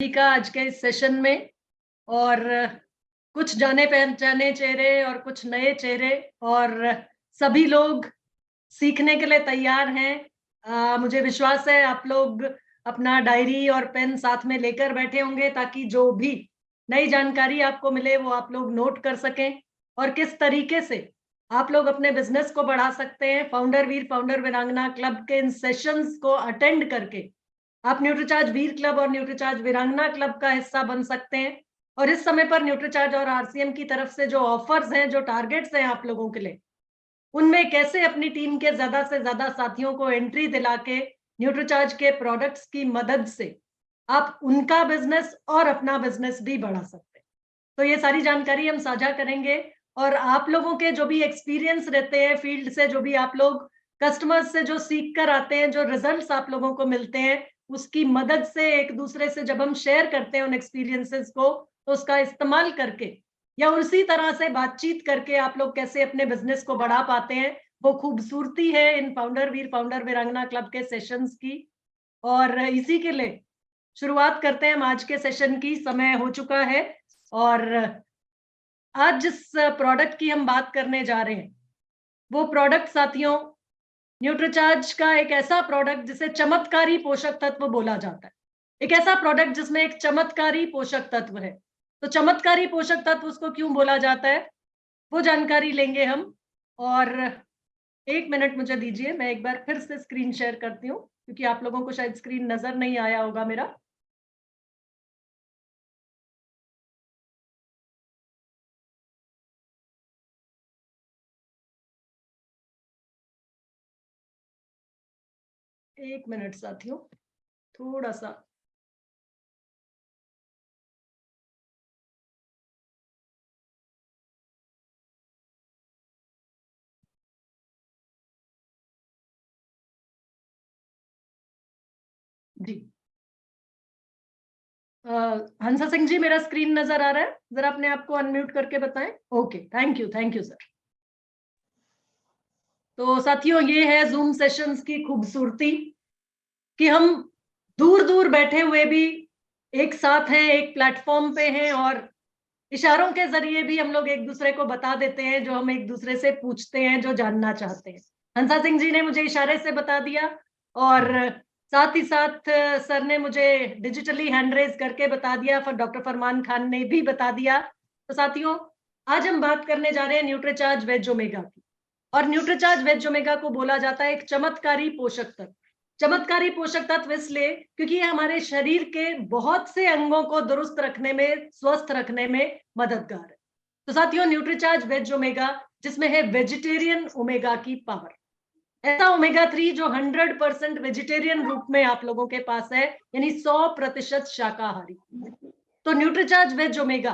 का आज के इस सेशन में और कुछ जाने पहचाने चेहरे और कुछ नए चेहरे और सभी लोग सीखने के लिए तैयार हैं। मुझे विश्वास है आप लोग अपना डायरी और पेन साथ में लेकर बैठे होंगे ताकि जो भी नई जानकारी आपको मिले वो आप लोग नोट कर सकें और किस तरीके से आप लोग अपने बिजनेस को बढ़ा सकते हैं। फाउंडर वीर फाउंडर वीरांगना क्लब के इन सेशंस को अटेंड करके आप न्यूट्रीचार्ज वीर क्लब और न्यूट्रीचार्ज वीरांगना क्लब का हिस्सा बन सकते हैं। और इस समय पर न्यूट्रीचार्ज और आरसीएम की तरफ से जो ऑफर्स हैं, जो टारगेट्स हैं आप लोगों के लिए, उनमें कैसे अपनी टीम के ज्यादा से ज्यादा साथियों को एंट्री दिला के न्यूट्रीचार्ज के प्रोडक्ट्स की मदद से आप उनका बिजनेस और अपना बिजनेस भी बढ़ा सकते हैं। तो ये सारी जानकारी हम साझा करेंगे और आप लोगों के जो भी एक्सपीरियंस रहते हैं फील्ड से, जो भी आप लोग कस्टमर्स से जो सीख कर आते हैं, जो रिजल्ट्स आप लोगों को मिलते हैं, उसकी मदद से एक दूसरे से जब हम शेयर करते हैं उन एक्सपीरियंसेस को, तो उसका इस्तेमाल करके या उसी तरह से बातचीत करके आप लोग कैसे अपने बिजनेस को बढ़ा पाते हैं, वो खूबसूरती है इन फाउंडर वीर फाउंडर वीरांगना क्लब के सेशंस की। और इसी के लिए शुरुआत करते हैं हम आज के सेशन की। समय हो चुका है और आज जिस प्रोडक्ट की हम बात करने जा रहे हैं वो प्रोडक्ट साथियों न्यूट्रीचार्ज का एक ऐसा प्रोडक्ट जिसे चमत्कारी पोषक तत्व बोला जाता है। एक ऐसा प्रोडक्ट जिसमें एक चमत्कारी पोषक तत्व है। तो चमत्कारी पोषक तत्व उसको क्यों बोला जाता है वो जानकारी लेंगे हम। और 1 मिनट मुझे दीजिए, मैं एक बार फिर से स्क्रीन शेयर करती हूँ क्योंकि आप लोगों को शायद स्क्रीन नजर नहीं आया होगा मेरा। एक मिनट साथियों, थोड़ा सा जी। हंसा सिंह जी, मेरा स्क्रीन नजर आ रहा है? जरा अपने आप को अनम्यूट करके बताएं। Okay, thank you sir. तो साथियों, ये है जूम सेशंस की खूबसूरती कि हम दूर दूर बैठे हुए भी एक साथ हैं, एक प्लेटफॉर्म पे हैं और इशारों के जरिए भी हम लोग एक दूसरे को बता देते हैं जो हम एक दूसरे से पूछते हैं, जो जानना चाहते हैं। हंसा सिंह जी ने मुझे इशारे से बता दिया और साथ ही साथ सर ने मुझे डिजिटली हैंड रेज करके बता दिया, फिर डॉक्टर फरमान खान ने भी बता दिया। तो साथियों, आज हम बात करने जा रहे हैं न्यूट्रीचार्ज वेज ओमेगा की। और न्यूट्रीचार्ज वेज ओमेगा को बोला जाता है एक चमत्कारी पोषक तत्व। चमत्कारी पोषक तत्व इसलिए क्योंकि ये हमारे शरीर के बहुत से अंगों को दुरुस्त रखने में, स्वस्थ रखने में मददगार है। तो साथियों, न्यूट्रीचार्ज वेज ओमेगा जिसमें है वेजिटेरियन ओमेगा की पावर, ऐसा ओमेगा 3 जो 100% वेजिटेरियन रूप में आप लोगों के पास है, यानी 100% शाकाहारी। तो न्यूट्रीचार्ज वेज ओमेगा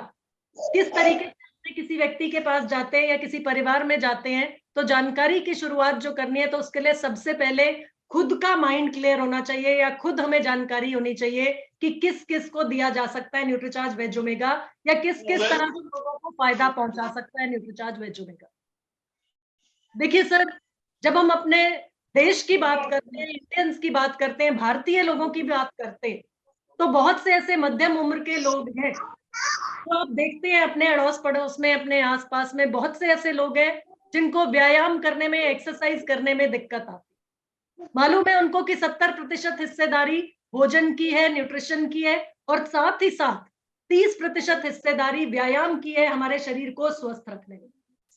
किस तरीके से किसी व्यक्ति के पास जाते हैं या किसी परिवार में जाते हैं, तो जानकारी की शुरुआत जो करनी है तो उसके लिए सबसे पहले खुद का माइंड क्लियर होना चाहिए या खुद हमें जानकारी होनी चाहिए कि किस किस को दिया जा सकता है न्यूट्रीचार्ज वेज ओमेगा या किस किस तरह से लोगों को फायदा पहुंचा सकता है न्यूट्रीचार्ज वेज ओमेगा। देखिए सर, जब हम अपने देश की बात करते हैं, इंडियंस की बात करते हैं, भारतीय लोगों की बात करते हैं, तो बहुत से ऐसे मध्यम उम्र के लोग हैं तो आप देखते हैं अपने अड़ोस पड़ोस में, अपने आसपास में बहुत से ऐसे लोग हैं जिनको व्यायाम करने में, एक्सरसाइज करने में दिक्कत आती है। मालूम है उनको कि 70% हिस्सेदारी भोजन की है, न्यूट्रिशन की है और साथ ही साथ 30% हिस्सेदारी व्यायाम की है हमारे शरीर को स्वस्थ रखने में।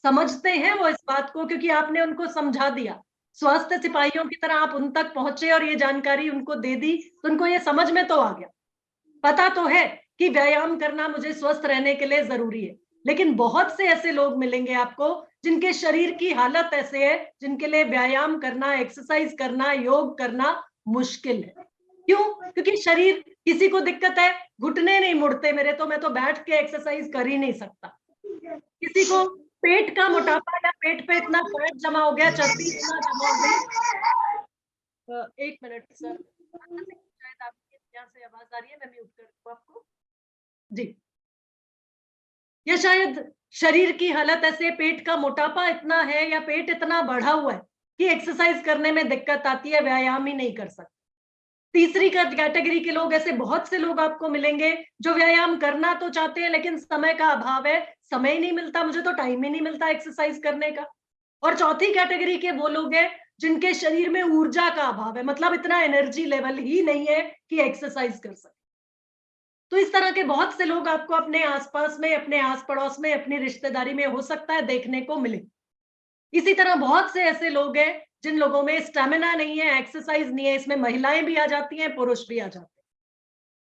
समझते हैं वो इस बात को क्योंकि आपने उनको समझा दिया। स्वास्थ्य सिपाहियों की तरह आप उन तक पहुंचे और ये जानकारी उनको दे दी तो उनको ये समझ में तो आ गया, पता तो है कि व्यायाम करना मुझे स्वस्थ रहने के लिए जरूरी है। लेकिन बहुत से ऐसे लोग मिलेंगे आपको जिनके शरीर की हालत ऐसे है जिनके लिए व्यायाम करना, एक्सरसाइज करना, योग करना मुश्किल है। क्यों? क्योंकि शरीर, किसी को दिक्कत है, घुटने नहीं मुड़ते मेरे, तो मैं तो बैठ के एक्सरसाइज कर ही नहीं सकता। किसी को पेट का मोटापा या पेट पे इतना फैट जमा हो गया, चर्बी इतना जमा हो गई। 1 मिनट सर, शायद आपके यहाँ से आवाज आ रही है, मैं म्यूट कर दूं आपको जी। या शायद शरीर की हालत ऐसे, पेट का मोटापा इतना है या पेट इतना बढ़ा हुआ है कि एक्सरसाइज करने में दिक्कत आती है, व्यायाम ही नहीं कर सकते। तीसरी कैटेगरी के लोग, ऐसे बहुत से लोग आपको मिलेंगे जो व्यायाम करना तो चाहते हैं लेकिन समय का अभाव है, समय ही नहीं मिलता, मुझे तो टाइम ही नहीं मिलता एक्सरसाइज करने का। और चौथी कैटेगरी के वो लोग हैं जिनके शरीर में ऊर्जा का अभाव है, मतलब इतना एनर्जी लेवल ही नहीं है कि एक्सरसाइज कर सके। तो इस तरह के बहुत से लोग आपको अपने आसपास में, अपने आस पड़ोस में, अपनी रिश्तेदारी में हो सकता है देखने को मिले। इसी तरह बहुत से ऐसे लोग हैं जिन लोगों में स्टैमिना नहीं है, एक्सरसाइज नहीं है, इसमें महिलाएं भी आ जाती हैं, पुरुष भी आ जाते हैं।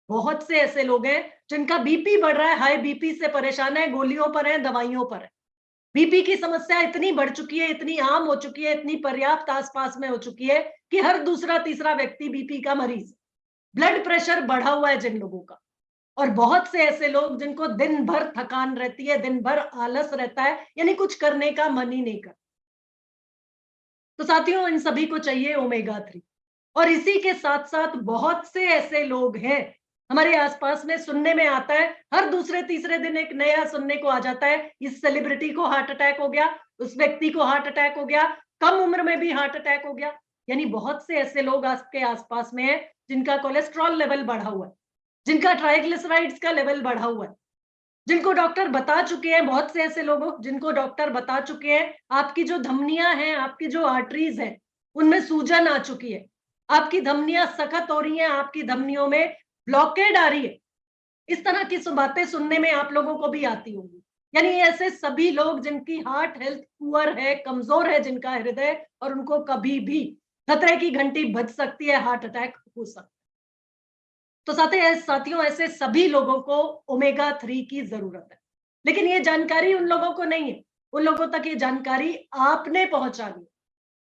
बहुत से ऐसे लोग हैं जिनका बीपी बढ़ रहा है, हाई बीपी से परेशान है, गोलियों पर है, दवाइयों पर है। बीपी की समस्या इतनी बढ़ चुकी है, इतनी आम हो चुकी है, इतनी पर्याप्त आसपास में हो चुकी है कि हर दूसरा तीसरा व्यक्ति बीपी का मरीज। ब्लड प्रेशर बढ़ा हुआ है जिन लोगों का, और बहुत से ऐसे लोग जिनको दिन भर थकान रहती है, दिन भर आलस रहता है, यानी कुछ करने का मन ही नहीं करता। तो साथियों, इन सभी को चाहिए ओमेगा 3। और इसी के साथ साथ बहुत से ऐसे लोग हैं हमारे आसपास में, सुनने में आता है हर दूसरे तीसरे दिन एक नया सुनने को आ जाता है, इस सेलिब्रिटी को हार्ट अटैक हो गया, उस व्यक्ति को हार्ट अटैक हो गया, कम उम्र में भी हार्ट अटैक हो गया। यानी बहुत से ऐसे लोग आपके आसपास में हैं जिनका कोलेस्ट्रॉल लेवल बढ़ा हुआ है, जिनका ट्राइग्लिसराइड्स का लेवल बढ़ा हुआ है, जिनको डॉक्टर बता चुके हैं, बहुत से ऐसे लोगों जिनको डॉक्टर बता चुके हैं आपकी जो धमनियां हैं, आपकी जो आर्टरीज हैं, उनमें सूजन आ चुकी है, आपकी धमनियां सख्त हो रही हैं, आपकी धमनियों में ब्लॉकेड आ रही है। इस तरह की बातें सुनने में आप लोगों को भी आती होंगी। यानी ऐसे सभी लोग जिनकी हार्ट हेल्थ पुअर है, कमजोर है जिनका हृदय, और उनको कभी भी खतरे की घंटी बज सकती है, हार्ट अटैक हो सकता है। तो साथियों, ऐसे सभी लोगों को ओमेगा 3 की जरूरत है, लेकिन ये जानकारी उन लोगों को नहीं है। उन लोगों तक ये जानकारी आपने पहुंचानी है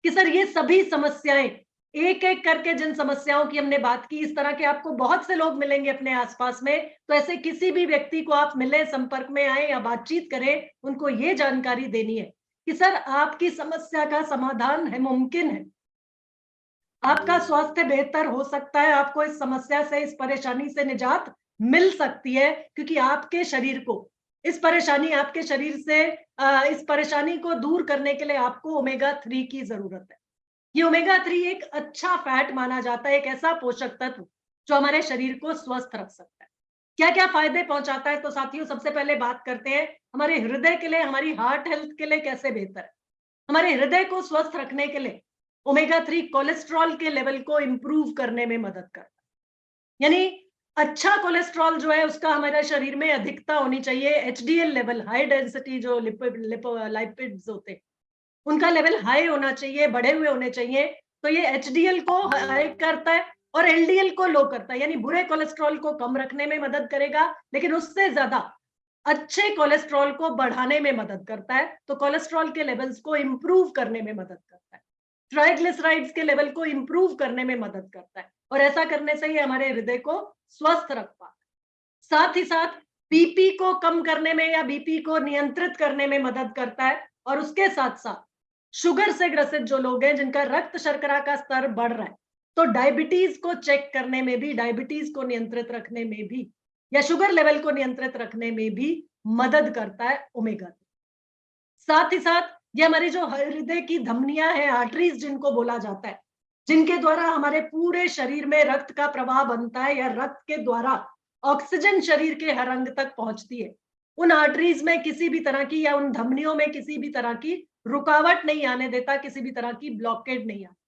कि सर ये सभी समस्याएं, एक एक करके जिन समस्याओं की हमने बात की, इस तरह के आपको बहुत से लोग मिलेंगे अपने आसपास में। तो ऐसे किसी भी व्यक्ति को आप मिले, संपर्क में आए या बातचीत करें, उनको ये जानकारी देनी है कि सर आपकी समस्या का समाधान है, मुमकिन है, आपका स्वास्थ्य बेहतर हो सकता है, आपको इस समस्या से, इस परेशानी से निजात मिल सकती है, क्योंकि आपके शरीर को आपके शरीर से इस परेशानी को दूर करने के लिए आपको ओमेगा 3 की जरूरत है। ये ओमेगा 3 एक अच्छा फैट माना जाता है, एक ऐसा पोषक तत्व जो हमारे शरीर को स्वस्थ रख सकता है। क्या क्या फायदे पहुंचाता है? तो साथियों, सबसे पहले बात करते हैं हमारे हृदय के लिए, हमारी हार्ट हेल्थ के लिए कैसे बेहतर है। हमारे हृदय को स्वस्थ रखने के लिए ओमेगा 3 कोलेस्ट्रॉल के लेवल को इंप्रूव करने में मदद करता है। यानी अच्छा कोलेस्ट्रॉल जो है उसका हमारे शरीर में अधिकता होनी चाहिए। एचडीएल लेवल, हाई डेंसिटी जो लिपिड्स होते हैं, उनका लेवल हाई होना चाहिए, बढ़े हुए होने चाहिए। तो ये एचडीएल को हाई करता है और एलडीएल को लो करता है, यानी बुरे कोलेस्ट्रॉल को कम रखने में मदद करेगा, लेकिन उससे ज्यादा अच्छे कोलेस्ट्रॉल को बढ़ाने में मदद करता है। तो कोलेस्ट्रॉल के लेवल्स को इंप्रूव करने में मदद करता है, ट्राइग्लिसराइड्स के लेवल को इंप्रूव करने में मदद करता है, और ऐसा करने से ही हमारे हृदय को स्वस्थ रख पाता है। साथ ही साथ बीपी को कम करने में या बीपी को नियंत्रित करने में मदद करता है, और उसके साथ साथ शुगर से ग्रसित जो लोग हैं, जिनका रक्त शर्करा का स्तर बढ़ रहा है, तो डायबिटीज को चेक करने में भी, डायबिटीज को नियंत्रित रखने में भी, या शुगर लेवल को नियंत्रित रखने में भी मदद करता है ओमेगा 3। साथ ही साथ ये हमारी जो हृदय की धमनियां हैं, आर्टरीज जिनको बोला जाता है, जिनके द्वारा हमारे पूरे शरीर में रक्त का प्रवाह बनता है, या रक्त के द्वारा ऑक्सीजन शरीर के हर अंग तक पहुंचती है, उन आर्टरीज में किसी भी तरह की, या उन धमनियों में किसी भी तरह की रुकावट नहीं आने देता, किसी भी तरह की ब्लॉकेड नहीं आती।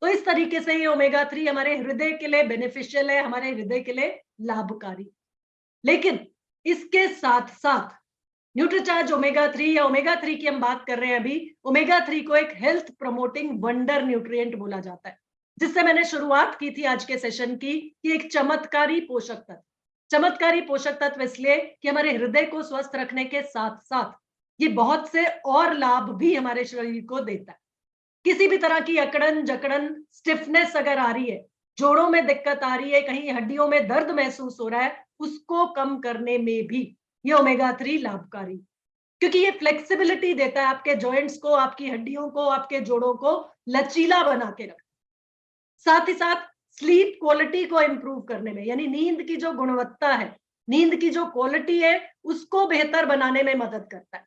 तो इस तरीके से ये ओमेगा 3 हमारे हृदय के लिए बेनिफिशियल है, हमारे हृदय के लिए लाभकारी। लेकिन इसके साथ साथ न्यूट्रीचार्ज ओमेगा 3, या ओमेगा 3 की हम बात कर रहे हैं अभी, ओमेगा 3 को एक हेल्थ प्रमोटिंग वंडर न्यूट्रिएंट बोला जाता है, जिससे मैंने शुरुआत की थी आज के सेशन की, कि एक चमत्कारी पोषक तत्व। चमत्कारी पोषक तत्व इसलिए कि हमारे हृदय को स्वस्थ रखने के साथ साथ ये बहुत से और लाभ भी हमारे शरीर को देता है। किसी भी तरह की अकड़न जकड़न, स्टिफनेस अगर आ रही है, जोड़ों में दिक्कत आ रही है, कहीं हड्डियों में दर्द महसूस हो रहा है, उसको कम करने में भी ये ओमेगा 3 लाभकारी, क्योंकि ये फ्लेक्सिबिलिटी देता है आपके जॉइंट्स को, आपकी हड्डियों को, आपके जोड़ों को लचीला बना के रखता है। साथ ही साथ स्लीप क्वालिटी को इंप्रूव करने में, यानी नींद की जो गुणवत्ता है, नींद की जो क्वालिटी है, उसको बेहतर बनाने में मदद करता है।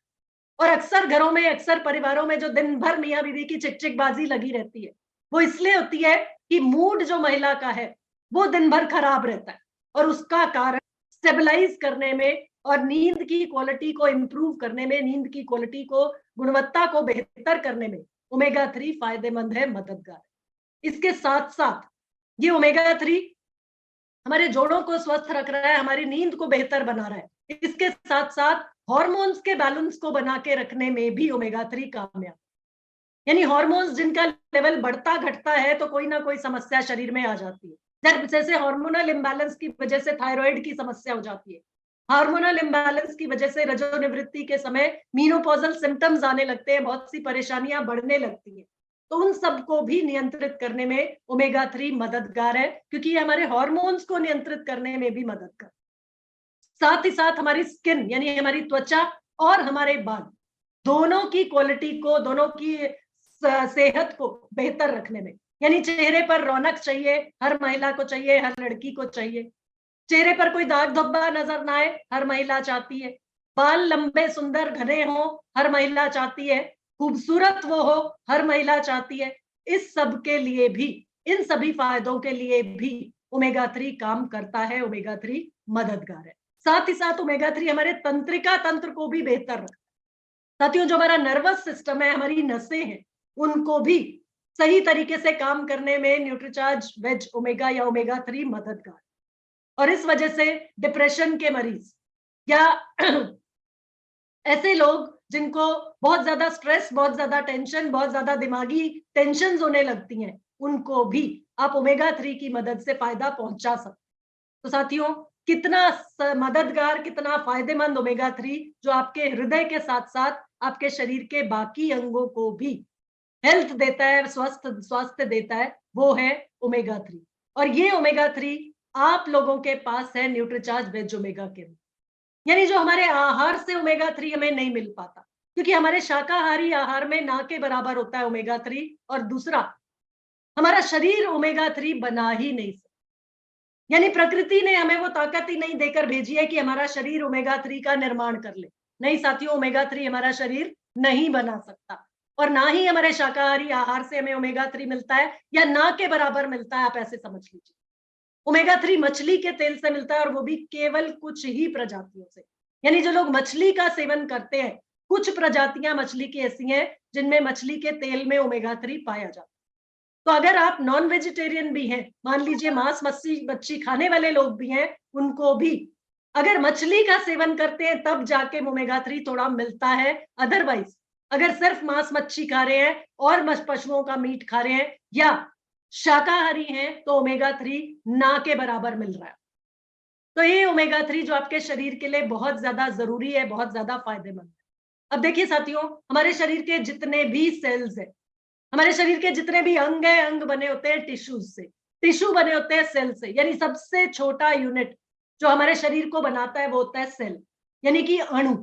और अक्सर घरों में, अक्सर परिवारों में जो दिन भर मियां बीवी की चिकचिकबाजी लगी रहती है, वो इसलिए होती है कि मूड जो महिला का है वो दिन भर खराब रहता है, और उसका कारण स्टेबलाइज करने में और नींद की क्वालिटी को इंप्रूव करने में, नींद की क्वालिटी को, गुणवत्ता को बेहतर करने में ओमेगा 3 फायदेमंद है, मददगार है। इसके साथ साथ ये ओमेगा 3 हमारे जोड़ों को स्वस्थ रख रहा है, हमारी नींद को बेहतर बना रहा है। इसके साथ साथ हार्मोन्स के बैलेंस को बना के रखने में भी ओमेगा 3 कामयाब। यानी हार्मोन्स जिनका लेवल बढ़ता घटता है तो कोई ना कोई समस्या शरीर में आ जाती है। जैसे हार्मोनल इम्बैलेंस की वजह से थायराइड की समस्या हो जाती है, हार्मोनल इम्बैलेंस की वजह से रजोनिवृत्ति के समय मीनोपॉजल सिम्टम्स आने लगते हैं, बहुत सी परेशानियां बढ़ने लगती हैं। तो उन सबको भी नियंत्रित करने में ओमेगा 3 मददगार है, क्योंकि ये हमारे हार्मोन्स को नियंत्रित करने में भी मददगार। साथ ही साथ हमारी स्किन यानी हमारी त्वचा और हमारे बाल दोनों की क्वालिटी को, दोनों की सेहत को बेहतर रखने में, यानी चेहरे पर रौनक चाहिए, हर महिला को चाहिए, हर लड़की को चाहिए। चेहरे पर कोई दाग धब्बा नजर ना आए, हर महिला चाहती है। बाल लंबे सुंदर घने हो, हर महिला चाहती है। खूबसूरत वो हो, हर महिला चाहती है। इस सब के लिए भी, इन सभी फायदों के लिए भी ओमेगा 3 काम करता है, ओमेगा 3 मददगार है। साथ ही साथ ओमेगा 3 हमारे तंत्रिका तंत्र को भी बेहतर रखता है। साथियों, जो हमारा नर्वस सिस्टम है, हमारी नसें हैं, उनको भी सही तरीके से काम करने में न्यूट्रीचार्ज वेज ओमेगा या ओमेगा 3 मददगार। और इस वजह से डिप्रेशन के मरीज या ऐसे लोग जिनको बहुत ज्यादा स्ट्रेस, बहुत ज्यादा टेंशन, बहुत ज्यादा दिमागी टेंशन होने लगती हैं, उनको भी आप ओमेगा 3 की मदद से फायदा पहुंचा सकते। तो साथियों, कितना मददगार, कितना फायदेमंद ओमेगा 3, जो आपके हृदय के साथ साथ आपके शरीर के बाकी अंगों को भी हेल्थ देता है, स्वास्थ्य देता है, वो है ओमेगा 3। और ये ओमेगा 3 आप लोगों के पास है न्यूट्रीचार्ज वेज ओमेगा के, यानी जो हमारे आहार से ओमेगा 3 हमें नहीं मिल पाता, क्योंकि हमारे शाकाहारी आहार में ना के बराबर होता है ओमेगा 3। और दूसरा, हमारा शरीर ओमेगा 3 बना ही नहीं सकता, यानी प्रकृति ने हमें वो ताकत ही नहीं देकर भेजी है कि हमारा शरीर ओमेगा 3 का निर्माण कर ले। नहीं साथियों, ओमेगा 3 हमारा शरीर नहीं बना सकता, और ना ही हमारे शाकाहारी आहार से हमें ओमेगा 3 मिलता है, या ना के बराबर मिलता है, आप ऐसे समझ लीजिए। ओमेगा 3 मछली के तेल से मिलता है, और वो भी केवल कुछ ही प्रजातियों से। यानी जो लोग मछली का सेवन करते हैं, कुछ प्रजातियां मछली की ऐसी हैं जिनमें मछली के तेल में ओमेगा 3 पाया जाता है। तो अगर आप नॉन वेजिटेरियन भी हैं, मान लीजिए मांस मच्छी खाने वाले लोग भी हैं, उनको भी अगर मछली का सेवन करते हैं तब जाके ओमेगा 3 थोड़ा मिलता है। अदरवाइज अगर सिर्फ मांस मच्छी खा रहे हैं और पशुओं का मीट खा रहे हैं या शाकाहारी हैं, तो ओमेगा 3 ना के बराबर मिल रहा है। तो ये ओमेगा 3 जो आपके शरीर के लिए बहुत ज्यादा जरूरी है, बहुत ज्यादा फायदेमंद है। अब देखिए साथियों, हमारे शरीर के जितने भी सेल्स है, हमारे शरीर के जितने भी अंग है, अंग बने होते हैं टिश्यूज से, टिश्यू बने होते हैं सेल से। यानी सबसे छोटा यूनिट जो हमारे शरीर को बनाता है वो होता है सेल, यानी कि अणु।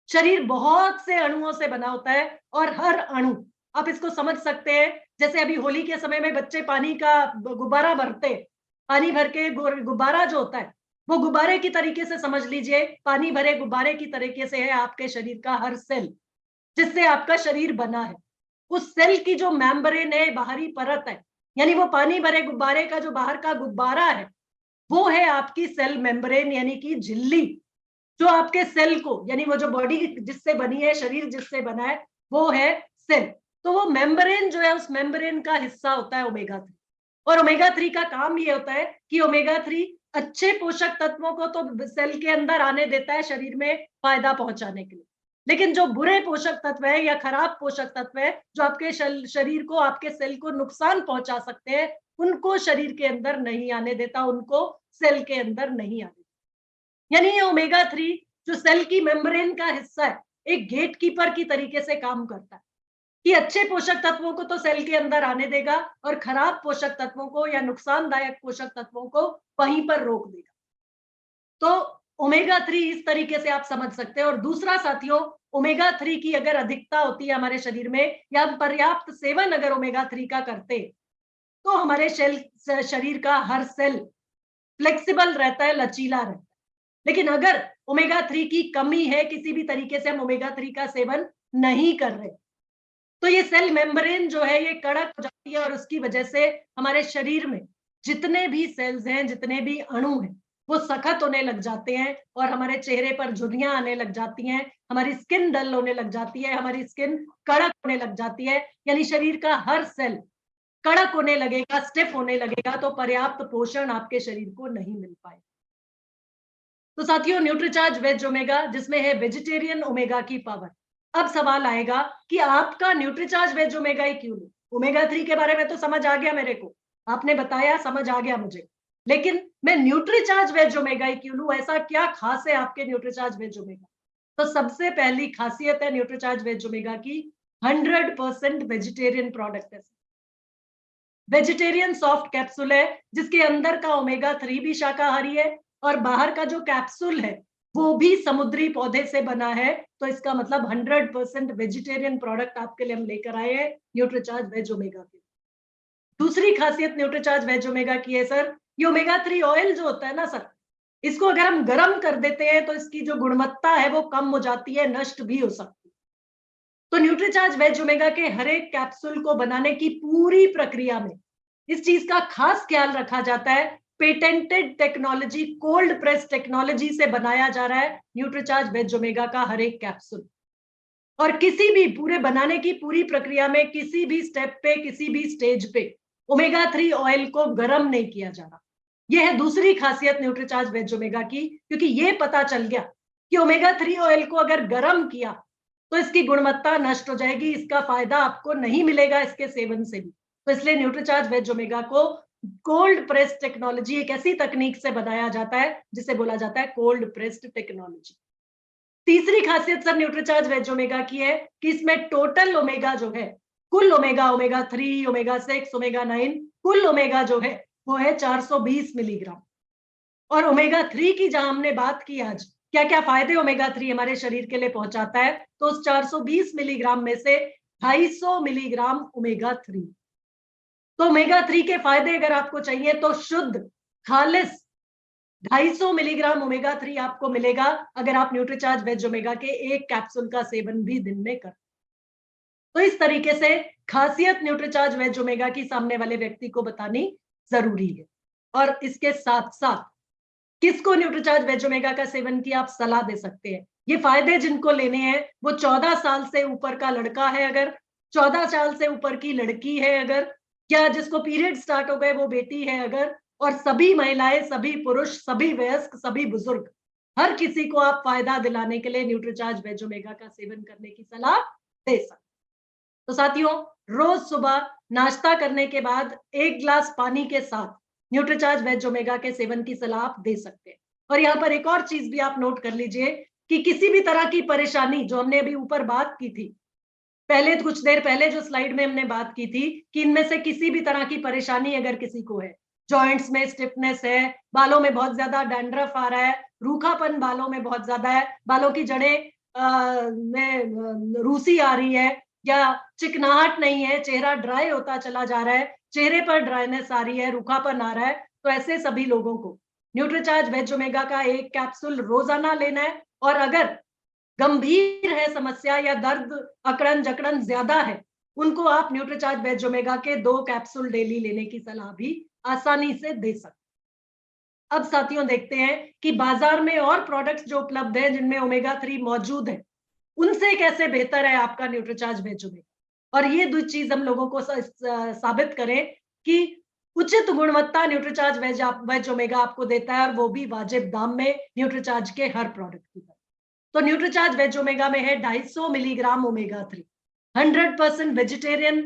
शरीर बहुत से अणुओं से बना होता है, और हर अणु, आप इसको समझ सकते हैं जैसे अभी होली के समय में बच्चे पानी का गुब्बारा भरते, पानी भर के गुब्बारा जो होता है वो गुब्बारे की तरीके से समझ लीजिए, पानी भरे गुब्बारे की तरीके से है आपके शरीर का हर सेल, जिससे आपका शरीर बना है। उस सेल की जो मेम्ब्रेन है, बाहरी परत है, यानी वो पानी भरे गुब्बारे का जो बाहर का गुब्बारा है, वो है आपकी सेल मेम्ब्रेन, यानी कि झिल्ली, जो आपके सेल को, यानी वो जो बॉडी जिससे बनी है, शरीर जिससे बना है, वो है सेल। तो वो मेम्ब्रेन जो है, उस मेम्ब्रेन का हिस्सा होता है ओमेगा 3। और ओमेगा 3 का काम ये होता है कि ओमेगा 3 अच्छे पोषक तत्वों को तो सेल के अंदर आने देता है शरीर में फायदा पहुंचाने के लिए, लेकिन जो बुरे पोषक तत्व है या खराब पोषक तत्व है जो आपके शरीर को, आपके सेल को नुकसान पहुंचा सकते हैं, उनको शरीर के अंदर नहीं आने देता, उनको सेल के अंदर नहीं आने देता। यानी ये ओमेगा 3 जो सेल की मेम्ब्रेन का हिस्सा है, एक गेट कीपर की तरीके से काम करता है कि अच्छे पोषक तत्वों को तो सेल के अंदर आने देगा, और खराब पोषक तत्वों को या नुकसानदायक पोषक तत्वों को वहीं पर रोक देगा। तो ओमेगा 3 इस तरीके से आप समझ सकते हैं। और दूसरा साथियों, ओमेगा 3 की अगर अधिकता होती है हमारे शरीर में, या हम पर्याप्त सेवन अगर ओमेगा 3 का करते, तो हमारे शरीर का हर सेल फ्लेक्सिबल रहता है, लचीला रहता है। लेकिन अगर ओमेगा 3 की कमी है, किसी भी तरीके से हम ओमेगा 3 का सेवन नहीं कर रहे, तो ये सेल मेम्ब्रेन जो है ये कड़क हो जाती है और उसकी वजह से हमारे शरीर में जितने भी सेल्स हैं, जितने भी अणु हैं, वो सख्त होने लग जाते हैं और हमारे चेहरे पर झुर्रियां आने लग जाती हैं, हमारी स्किन डल होने लग जाती है, हमारी स्किन कड़क होने लग जाती है। यानी शरीर का हर सेल कड़क होने लगेगा, स्टिफ होने लगेगा, तो पर्याप्त पोषण आपके शरीर को नहीं मिल पाए। तो साथियों, न्यूट्रीचार्ज वेज ओमेगा जिसमें है वेजिटेरियन ओमेगा की पावर। अब सवाल आएगा कि आपका न्यूट्रीचार्ज वेज ओमेगा ही क्यों लो? ओमेगा 3 के बारे में तो समझ आ गया मेरे को, आपने बताया, समझ आ गया मुझे, लेकिन मैं न्यूट्रीचार्ज वेज ओमेगा ही क्यों लूं? ऐसा क्या खास है आपके न्यूट्रीचार्ज वेज ओमेगा? तो सबसे पहली खासियत है न्यूट्रीचार्ज वेज ओमेगा की 100% वेजिटेरियन प्रोडक्ट है। वेजिटेरियन सॉफ्ट कैप्सूल है जिसके अंदर का ओमेगा 3 भी शाकाहारी है और बाहर का जो कैप्सूल है वो भी समुद्री पौधे से बना है। तो इसका मतलब 100% वेजिटेरियन प्रोडक्ट आपके लिए हम लेकर आए हैं न्यूट्रीचार्ज वेज ओमेगा के। दूसरी खासियत न्यूट्रीचार्ज वेज ओमेगा की है सर, ये ओमेगा 3 ऑयल जो होता है ना सर, इसको अगर हम गर्म कर देते हैं तो इसकी जो गुणवत्ता है वो कम हो जाती है, नष्ट भी हो सकती है। तो न्यूट्रीचार्ज वेज ओमेगा के हर एक कैप्सूल को बनाने की पूरी प्रक्रिया में इस चीज का खास ख्याल रखा जाता है, patented technology, cold press technology से बनाया जा रहा है न्यूट्रीचार्ज वेज ओमेगा का हर एक कैप्सूल। और किसी भी पूरे बनाने की पूरी प्रक्रिया में किसी भी स्टेप पे, किसी भी स्टेज पे ओमेगा 3 ऑयल को गर्म नहीं किया जा रहा। यह है दूसरी खासियत न्यूट्रीचार्ज वेज ओमेगा की, क्योंकि यह पता चल गया कि ओमेगा 3 ऑयल को अगर गर्म किया तो इसकी गुणवत्ता नष्ट हो जाएगी, इसका फायदा आपको नहीं मिलेगा इसके सेवन से भी। तो इसलिए न्यूट्रीचार्ज वेज ओमेगा को कोल्ड प्रेस टेक्नोलॉजी, एक ऐसी तकनीक से बनाया जाता है जिसे बोला जाता है कोल्ड प्रेस्ड टेक्नोलॉजी। तीसरी खासियत सर न्यूट्रीचार्ज वेज ओमेगा की है कि इसमें टोटल ओमेगा जो है, कुल ओमेगा, ओमेगा 3, ओमेगा 6, ओमेगा 9, कुल ओमेगा जो है वो है 420 मिलीग्राम। और ओमेगा 3 की जहां हमने बात की आज, क्या क्या फायदे ओमेगा 3 हमारे शरीर के लिए पहुंचाता है, तो उस 420 मिलीग्राम में से 250 मिलीग्राम ओमेगा 3। तो ओमेगा 3 के फायदे अगर आपको चाहिए तो शुद्ध खालिस 250 मिलीग्राम ओमेगा 3 आपको मिलेगा अगर आप न्यूट्रीचार्ज वेज ओमेगा के एक कैप्सूल का सेवन भी दिन में कर। तो इस तरीके से खासियत न्यूट्रीचार्ज वेज ओमेगा की सामने वाले व्यक्ति को बतानी जरूरी है। और इसके साथ साथ किसको न्यूट्रीचार्ज वेज ओमेगा का सेवन की आप सलाह दे सकते हैं? ये फायदे जिनको लेने हैं वो 14 साल से ऊपर का लड़का है अगर, 14 साल से ऊपर की लड़की है अगर, या जिसको पीरियड स्टार्ट हो गए वो बेटी है अगर, और सभी महिलाएं, सभी पुरुष, सभी वयस्क, सभी बुजुर्ग, हर किसी को आप फायदा दिलाने के लिए न्यूट्रीचार्ज वेज ओमेगा का सेवन करने की सलाह दे सकते। तो साथियों, रोज सुबह नाश्ता करने के बाद 1 गिलास पानी के साथ न्यूट्रीचार्ज वेज ओमेगा के सेवन की सलाह आप दे सकते हैं। और यहाँ पर एक और चीज भी आप नोट कर लीजिए कि किसी भी तरह की परेशानी, जो हमने अभी ऊपर बात की थी, पहले कुछ देर पहले जो स्लाइड में हमने बात की थी कि इनमें से किसी भी तरह की परेशानी अगर किसी को है, जॉइंट्स में स्टिफनेस है, बालों में बहुत ज्यादा डैंड्रफ आ रहा है, रूखापन बालों में बहुत ज्यादा है, बालों की जड़ें में रूसी आ रही है, या चिकनाहट नहीं है, चेहरा ड्राई होता चला जा रहा है, चेहरे पर ड्राइनेस आ रही है, रूखापन आ रहा है, तो ऐसे सभी लोगों को न्यूट्रीचार्ज वेज ओमेगा का एक कैप्सूल रोजाना लेना है। और अगर गंभीर है समस्या या दर्द, अकड़न जकड़न ज्यादा है, उनको आप न्यूट्रीचार्ज वेज ओमेगा के 2 कैप्सूल डेली लेने की सलाह भी आसानी से दे सकते। अब साथियों देखते हैं कि बाजार में और प्रोडक्ट्स जो उपलब्ध हैं जिनमें ओमेगा 3 मौजूद है, उनसे कैसे बेहतर है आपका न्यूट्रीचार्ज वेज ओमेगा। और ये दो चीज हम लोगों को साबित करें कि उचित गुणवत्ता न्यूट्रीचार्ज वेज ओमेगा आपको देता है, और वो भी वाजिब दाम में न्यूट्रीचार्ज के हर प्रोडक्ट की तरह। तो न्यूट्रीचार्ज वेज ओमेगा में है 250 मिलीग्राम ओमेगा 3, 100% वेजिटेरियन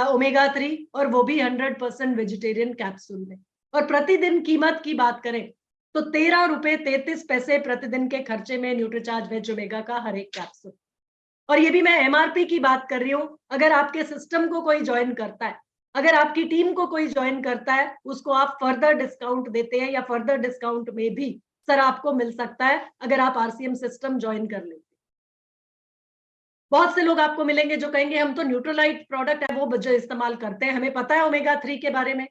ओमेगा 3, और वो भी 100% वेजिटेरियन कैप्सूल में। और प्रतिदिन कीमत की बात करें तो 13 रुपए 33 पैसे प्रतिदिन के खर्चे में न्यूट्रीचार्ज वेज ओमेगा का हर एक कैप्सूल। और ये भी मैं एमआरपी की बात कर रही हूं। अगर आपके सिस्टम को कोई ज्वाइन करता है, अगर आपकी टीम को कोई ज्वाइन करता है, उसको आप फर्दर डिस्काउंट देते हैं, या फर्दर डिस्काउंट में भी सर आपको मिल सकता है अगर आप आरसीएम सिस्टम ज्वाइन कर लेते। बहुत से लोग आपको मिलेंगे जो कहेंगे हम तो न्यूट्रोलाइट प्रोडक्ट है वो जो इस्तेमाल करते हैं, हमें पता है ओमेगा 3 के बारे में,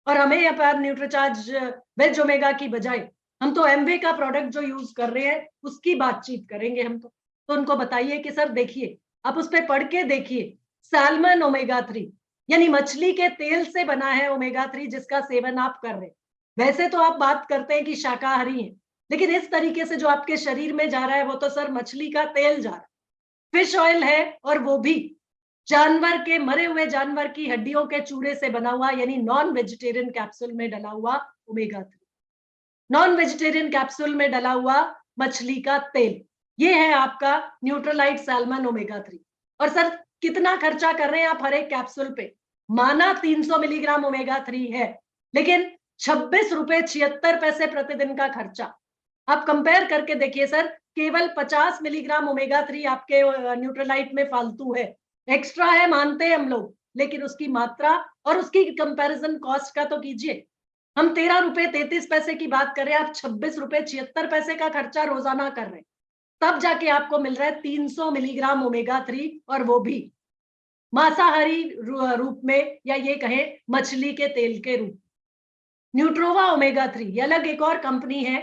और हमें यहाँ पर न्यूट्रीचार्ज वेज ओमेगा की बजाय हम तो एमवे का प्रोडक्ट जो यूज कर रहे हैं उसकी बातचीत करेंगे हम तो उनको बताइए कि सर देखिए, आप उस पर पढ़ के देखिए, सैल्मन ओमेगा 3, यानी मछली के तेल से बना है ओमेगा 3 जिसका सेवन आप कर रहे हैं। वैसे तो आप बात करते हैं कि शाकाहारी हैं, लेकिन इस तरीके से जो आपके शरीर में जा रहा है वो तो सर मछली का तेल जा रहा है, फिश ऑयल है, और वो भी जानवर के, मरे हुए जानवर की हड्डियों के चूरे से बना हुआ, यानी नॉन वेजिटेरियन कैप्सूल में डला हुआ ओमेगा 3, नॉन वेजिटेरियन कैप्सूल में डला हुआ मछली का तेल, ये है आपका न्यूट्रलाइट सैल्मन ओमेगा 3। और सर कितना खर्चा कर रहे हैं आप हर एक कैप्सूल पे? माना 300 मिलीग्राम ओमेगा 3 है, लेकिन 26 रुपए 76 पैसे प्रतिदिन का खर्चा। आप कंपेयर करके देखिए सर, केवल 50 मिलीग्राम ओमेगा 3 आपके न्यूट्रलाइट में फालतू है, एक्स्ट्रा है मानते हैं हम लोग, लेकिन उसकी मात्रा और उसकी कंपैरिजन कॉस्ट का तो कीजिए। हम 13 रुपए 33 पैसे की बात कर रहे हैं, आप 26 रुपए 76 पैसे का खर्चा रोजाना कर रहे हैं, तब जाके आपको मिल रहा है 300 मिलीग्राम ओमेगा 3, और वो भी मांसाहारी रूप में, या ये कहें मछली के तेल के रूप। न्यूट्रोवा ओमेगा 3 ये अलग एक और कंपनी है।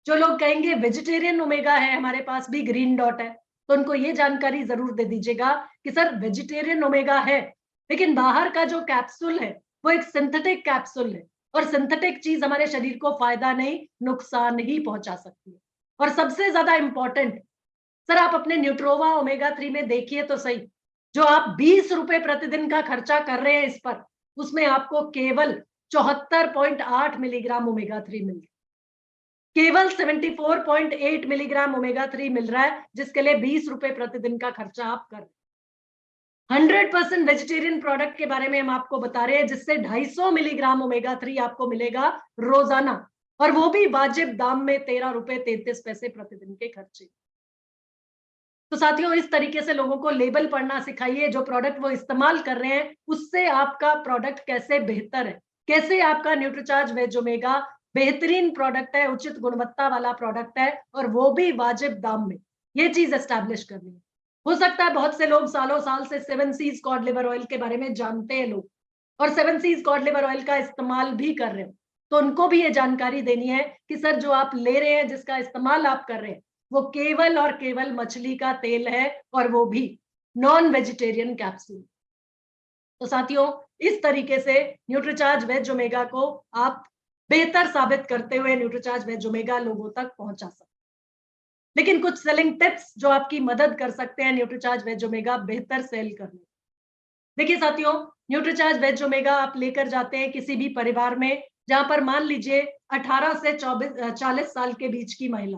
जो लोग कहेंगे वेजिटेरियन ओमेगा है, हमारे पास भी ग्रीन डॉट है, तो उनको ये जानकारी जरूर दे दीजिएगा कि सर वेजिटेरियन ओमेगा है, लेकिन बाहर का जो कैप्सूल है वो एक सिंथेटिक कैप्सूल है, और सिंथेटिक चीज हमारे शरीर को फायदा नहीं, नुकसान ही पहुंचा सकती है। और सबसे ज्यादा इंपॉर्टेंट, सर आप अपने न्यूट्रोवा ओमेगा 3 में देखिए तो सही, जो आप 20 रुपए प्रतिदिन का खर्चा कर रहे हैं इस पर, उसमें आपको केवल 74.8 मिलीग्राम ओमेगा 3 मिल रहा है, केवल 74.8 मिलीग्राम ओमेगा 3 मिल रहा है, जिसके लिए 20 रुपए प्रतिदिन का खर्चा आप कर रहे हैं। 100% वेजिटेरियन प्रोडक्ट के बारे में हम आपको बता रहे हैं, जिससे 250 मिलीग्राम ओमेगा 3 आपको मिलेगा रोजाना, और वो भी वाजिब दाम में 13 रुपए 33 पैसे प्रतिदिन के खर्चे। तो साथियों, इस तरीके से लोगों को लेबल पढ़ना सिखाइए, जो प्रोडक्ट वो इस्तेमाल कर रहे हैं उससे आपका प्रोडक्ट कैसे बेहतर है, कैसे आपका न्यूट्रीचार्ज वेज ओमेगा बेहतरीन प्रोडक्ट है, उचित गुणवत्ता वाला प्रोडक्ट है, और वो भी वाजिब दाम में। ये चीज एस्टैब्लिश करनी है। हो सकता है बहुत से लोग सालों साल से 7 सीज कॉड लिवर ऑयल के बारे में जानते हैं लोग, और 7 सीज कॉड लिवर ऑयल का इस्तेमाल भी कर रहे हो, तो उनको भी ये जानकारी देनी है कि सर जो आप ले रहे हैं, जिसका इस्तेमाल आप कर रहे हैं, वो केवल और केवल मछली का तेल है, और वो भी नॉन वेजिटेरियन कैप्सूल। तो साथियों, इस तरीके से न्यूट्रीचार्ज वेज ओमेगा को आप बेहतर साबित करते हुए न्यूट्रीचार्ज वेज ओमेगा लोगों तक पहुंचा सकते हैं। लेकिन कुछ सेलिंग टिप्स जो आपकी मदद कर सकते हैं न्यूट्रीचार्ज वेज ओमेगा बेहतर सेल करने। देखिए साथियों, न्यूट्रीचार्ज वेज ओमेगा आप लेकर जाते हैं किसी भी परिवार में, जहां पर मान लीजिए 18 से 40 साल के बीच की महिला,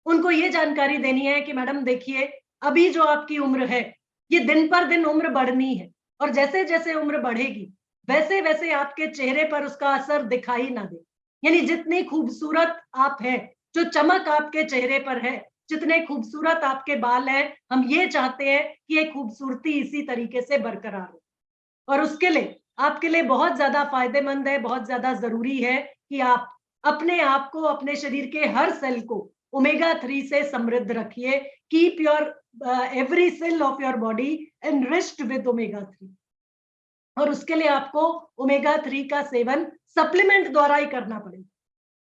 उनको ये जानकारी देनी है कि मैडम देखिए, अभी जो आपकी उम्र है, ये दिन पर दिन उम्र बढ़नी है, और जैसे जैसे उम्र बढ़ेगी वैसे वैसे आपके चेहरे पर उसका असर दिखाई ना दे। यानी जितनी खूबसूरत आप हैं, जो चमक आपके चेहरे पर है, जितने खूबसूरत आपके बाल हैं, हम ये चाहते हैं कि ये खूबसूरती इसी तरीके से बरकरार हो। और उसके लिए आपके लिए बहुत ज्यादा फायदेमंद है, बहुत ज्यादा जरूरी है कि आप अपने आप को, अपने शरीर के हर सेल को ओमेगा 3 से समृद्ध रखिए। Keep your every cell of your body enriched with omega 3। और उसके लिए आपको ओमेगा 3 का सेवन सप्लीमेंट द्वारा ही करना पड़ेगा,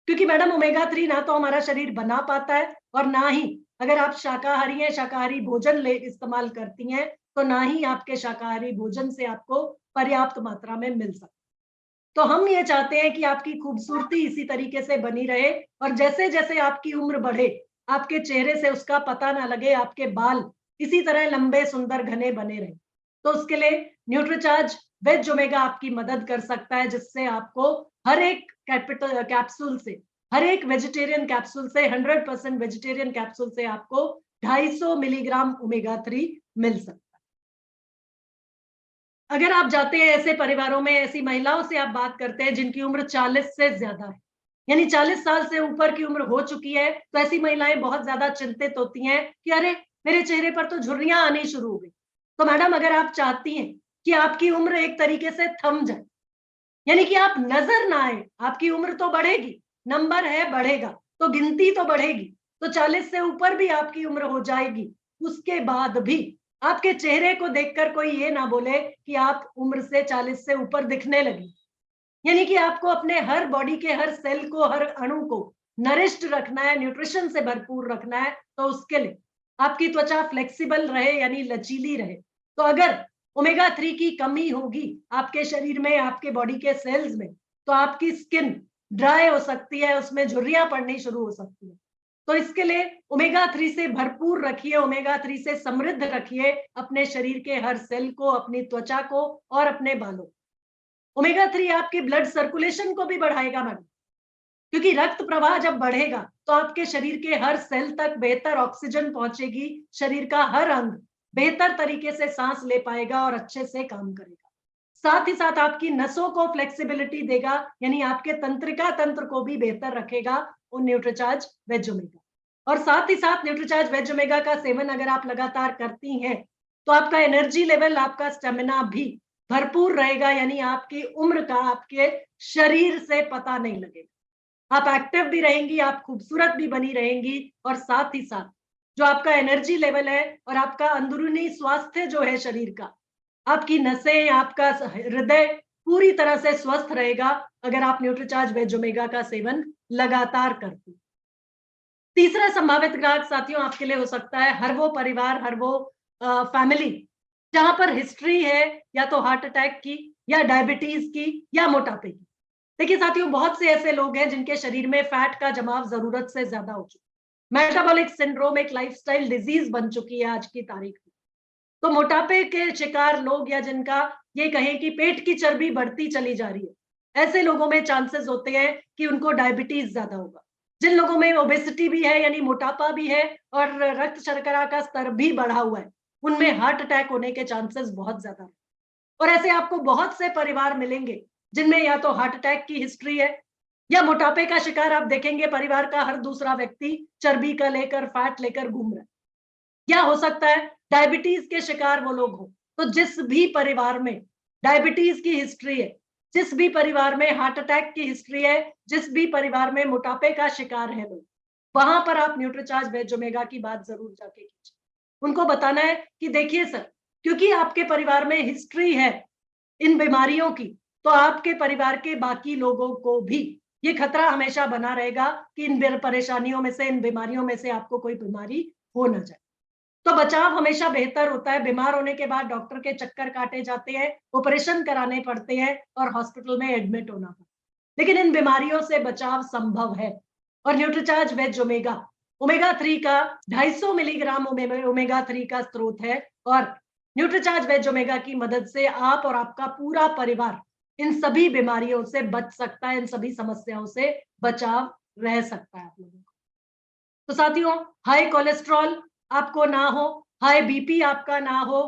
क्योंकि मैडम ओमेगा 3 ना तो हमारा शरीर बना पाता है, और ना ही अगर आप शाकाहारी हैं, शाकाहारी भोजन ले इस्तेमाल करती हैं, तो ना ही आपके शाकाहारी भोजन से आपको पर्याप्त मात्रा में मिल सकता। तो हम ये चाहते हैं कि आपकी खूबसूरती इसी तरीके से बनी रहे, और जैसे जैसे आपकी उम्र बढ़े, आपके चेहरे से उसका पता ना लगे, आपके बाल इसी तरह लंबे सुंदर घने बने रहे। तो उसके लिए न्यूट्रीचार्ज वेज ओमेगा आपकी मदद कर सकता है, जिससे आपको हर एक कैप्सूल से, हर एक वेजिटेरियन कैप्सूल से, 100% वेजिटेरियन कैप्सूल से आपको 250 मिलीग्राम ओमेगा 3 मिल सकता है। अगर आप जाते हैं ऐसे परिवारों में, ऐसी महिलाओं से आप बात करते हैं जिनकी उम्र 40 से ज्यादा है, यानी 40 साल से ऊपर की उम्र हो चुकी है, तो ऐसी महिलाएं बहुत ज्यादा चिंतित होती हैं कि अरे मेरे चेहरे पर तो झुर्रियां आनी शुरू हो गई। तो मैडम, अगर आप चाहती हैं कि आपकी उम्र एक तरीके से थम जाए, यानी कि आप नजर ना आए, आपकी उम्र तो बढ़ेगी, नंबर है बढ़ेगा, तो गिनती तो बढ़ेगी, तो 40 से ऊपर भी आपकी उम्र हो जाएगी, उसके बाद भी आपके चेहरे को देखकर कोई ये ना बोले कि आप उम्र से 40 से ऊपर दिखने लगी। यानी कि आपको अपने हर बॉडी के हर सेल को, हर अणु को नरिश्ड रखना है, न्यूट्रिशन से भरपूर रखना है। तो उसके लिए आपकी त्वचा फ्लेक्सिबल रहे, यानी लचीली रहे। तो अगर ओमेगा 3 की कमी होगी आपके शरीर में, आपके बॉडी के सेल्स में, तो आपकी स्किन ड्राई हो सकती है, उसमें झुर्रियां पड़नी शुरू हो सकती है। तो इसके लिए ओमेगा 3 से भरपूर रखिए, ओमेगा 3 से समृद्ध रखिए अपने शरीर के हर सेल को, अपनी त्वचा को और अपने बालों को। ओमेगा 3 आपके ब्लड सर्कुलेशन को भी बढ़ाएगा मैडम, क्योंकि रक्त प्रवाह जब बढ़ेगा तो आपके शरीर के हर सेल तक बेहतर ऑक्सीजन पहुंचेगी, शरीर का हर अंग बेहतर तरीके से सांस ले पाएगा और अच्छे से काम करेगा। साथ ही साथ आपकी नसों को फ्लेक्सिबिलिटी देगा, यानी आपके तंत्रिका तंत्र को भी बेहतर रखेगा वो न्यूट्रीचार्ज वेज ओमेगा। और साथ ही साथ न्यूट्रीचार्ज वेज ओमेगा का सेवन अगर आप लगातार करती हैं तो आपका एनर्जी लेवल, आपका स्टेमिना भी भरपूर रहेगा, यानी आपकी उम्र का आपके शरीर से पता नहीं लगेगा। आप एक्टिव भी रहेंगी, आप खूबसूरत भी बनी रहेंगी, और साथ ही साथ जो आपका एनर्जी लेवल है और आपका अंदरूनी स्वास्थ्य जो है शरीर का, आपकी नसें, आपका हृदय पूरी तरह से स्वस्थ रहेगा अगर आप न्यूट्रीचार्ज वेज ओमेगा का सेवन लगातार करती हैं। तीसरा संभावित ग्राहक साथियों आपके लिए हो सकता है हर वो परिवार, हर वो फैमिली जहां पर हिस्ट्री है या तो हार्ट अटैक की, या डायबिटीज की, या मोटापे की। देखिए साथियों, बहुत से ऐसे लोग हैं जिनके शरीर में फैट का जमाव जरूरत से ज्यादा हो चुका है। मेटाबॉलिक सिंड्रोम एक लाइफस्टाइल डिजीज बन चुकी है आज की तारीख में। तो मोटापे के शिकार लोग, या जिनका ये कहें कि पेट की चर्बी बढ़ती चली जा रही है, ऐसे लोगों में चांसेस होते हैं कि उनको डायबिटीज ज्यादा होगा। जिन लोगों में ओबेसिटी भी है, यानी मोटापा भी है, और रक्त शर्करा का स्तर भी बढ़ा हुआ है, उनमें हार्ट अटैक होने के चांसेस बहुत ज्यादा है। और ऐसे आपको बहुत से परिवार मिलेंगे जिनमें या तो हार्ट अटैक की हिस्ट्री है, या मोटापे का शिकार आप देखेंगे परिवार का हर दूसरा व्यक्ति चर्बी का लेकर, फैट लेकर घूम रहा है। या हो सकता है डायबिटीज के शिकार वो लोग हो। तो जिस भी परिवार में डायबिटीज की हिस्ट्री है, जिस भी परिवार में हार्ट अटैक की हिस्ट्री है, जिस भी परिवार में मोटापे का शिकार है लोग, वहां पर आप न्यूट्रीचार्ज वेज ओमेगा की बात जरूर जाके कीजिए। उनको बताना है कि देखिए सर, क्योंकि आपके परिवार में हिस्ट्री है इन बीमारियों की, तो आपके परिवार के बाकी लोगों को भी ये खतरा हमेशा बना रहेगा कि इन परेशानियों में से, इन बीमारियों में से आपको कोई बीमारी हो ना जाए। तो बचाव हमेशा बेहतर होता है। बीमार होने के बाद डॉक्टर के चक्कर काटे जाते हैं, ऑपरेशन कराने पड़ते हैं और हॉस्पिटल में एडमिट होना पड़ता है, लेकिन इन बीमारियों से बचाव संभव है। और न्यूट्रीचार्ज वेज ओमेगा, ओमेगा 3 का 250 मिलीग्राम ओमेगा 3 का स्रोत है, और न्यूट्रीचार्ज वेज ओमेगा की मदद से आप और आपका पूरा परिवार इन सभी बीमारियों से बच सकता है, इन सभी समस्याओं से बचाव रह सकता है आप लोगों को। तो साथियों, हाई कोलेस्ट्रॉल आपको ना हो, हाई बीपी आपका ना हो,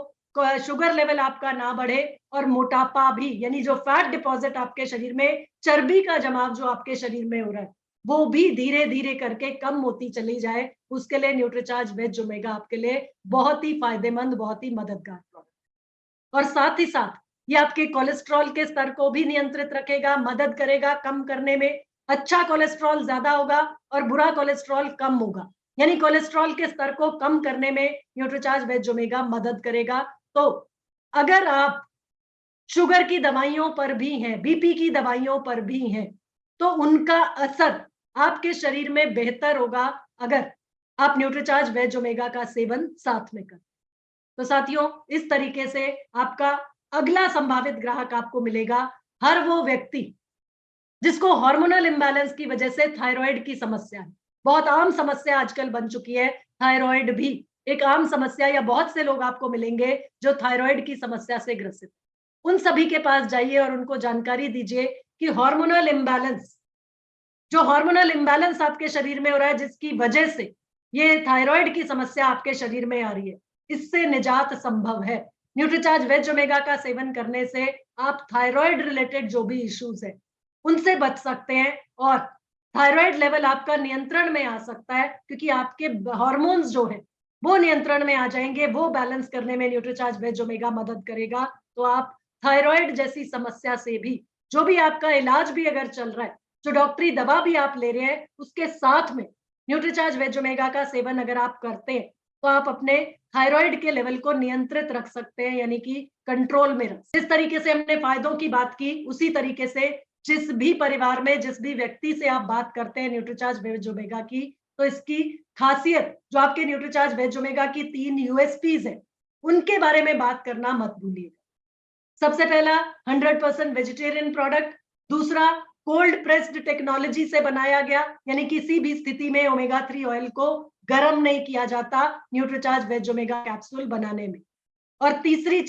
शुगर लेवल आपका ना बढ़े, और मोटापा भी, यानी जो फैट डिपॉजिट आपके शरीर में, चर्बी का जमाव जो आपके शरीर में हो रहा है, वो भी धीरे धीरे करके कम होती चली जाए, उसके लिए न्यूट्रीचार्ज वेज ओमेगा आपके लिए बहुत ही फायदेमंद, बहुत ही मददगार प्रोडक्ट। और साथ ही साथ ये आपके कोलेस्ट्रॉल के स्तर को भी नियंत्रित रखेगा, मदद करेगा कम करने में। अच्छा कोलेस्ट्रॉल ज्यादा होगा और बुरा कोलेस्ट्रॉल कम होगा, यानी कोलेस्ट्रॉल के स्तर को कम करने में न्यूट्रीचार्ज वेज ओमेगा मदद करेगा। तो अगर आप शुगर की दवाइयों पर भी हैं, बीपी की दवाइयों पर भी हैं, तो उनका असर आपके शरीर में बेहतर होगा अगर आप न्यूट्रीचार्ज वेज ओमेगा का सेवन साथ में करें। तो साथियों, इस तरीके से आपका अगला संभावित ग्राहक आपको मिलेगा हर वो व्यक्ति जिसको हार्मोनल इंबैलेंस की वजह से थायराइड की समस्या है। बहुत आम समस्या आजकल बन चुकी है, थायराइड भी एक आम समस्या, या बहुत से लोग आपको मिलेंगे जो थायराइड की समस्या से ग्रसित। उन सभी के पास जाइए और उनको जानकारी दीजिए कि हार्मोनल इंबैलेंस, जो हार्मोनल इंबैलेंस आपके शरीर में हो रहा है, जिसकी वजह से ये थायराइड की समस्या आपके शरीर में आ रही है, इससे निजात संभव है। न्यूट्रीचार्ज वेज ओमेगा का सेवन करने से आप थायराइड रिलेटेड जो भी इश्यूज है उनसे बच सकते हैं, और थायराइड लेवल आपका नियंत्रण में आ सकता है, क्योंकि आपके हार्मोन्स जो है वो नियंत्रण में आ जाएंगे। वो बैलेंस करने में न्यूट्रीचार्ज वेज ओमेगा मदद करेगा। तो आप थायराइड जैसी समस्या से भी, जो भी आपका इलाज भी अगर चल रहा है, जो डॉक्टरी दवा भी आप ले रहे हैं, उसके साथ में न्यूट्रीचार्ज वेज ओमेगा का सेवन अगर आप करते हैं, तो आप अपने थायराइड के लेवल को नियंत्रित रख सकते हैं, यानी कि कंट्रोल में रख। जिस तरीके से हमने फायदों की बात की, उसी तरीके से जिस भी परिवार में, जिस भी व्यक्ति से आप बात करते हैं न्यूट्रीचार्ज वेज ओमेगा की, तो इसकी खासियत, जो आपके न्यूट्रीचार्ज वेज ओमेगा की 3 यूएसपीज है, उनके बारे में बात करना मत भूलिए। सबसे पहला 100% वेजिटेरियन प्रोडक्ट, दूसरा कोल्ड प्रेस्ड टेक्नोलॉजी से बनाया गया, यानी किसी भी स्थिति में ओमेगा 3 ऑयल को गर्म नहीं किया जाता न्यूट्रीचार्ज वेज ओमेगा कैप्सूल बनाने में। और तीसरी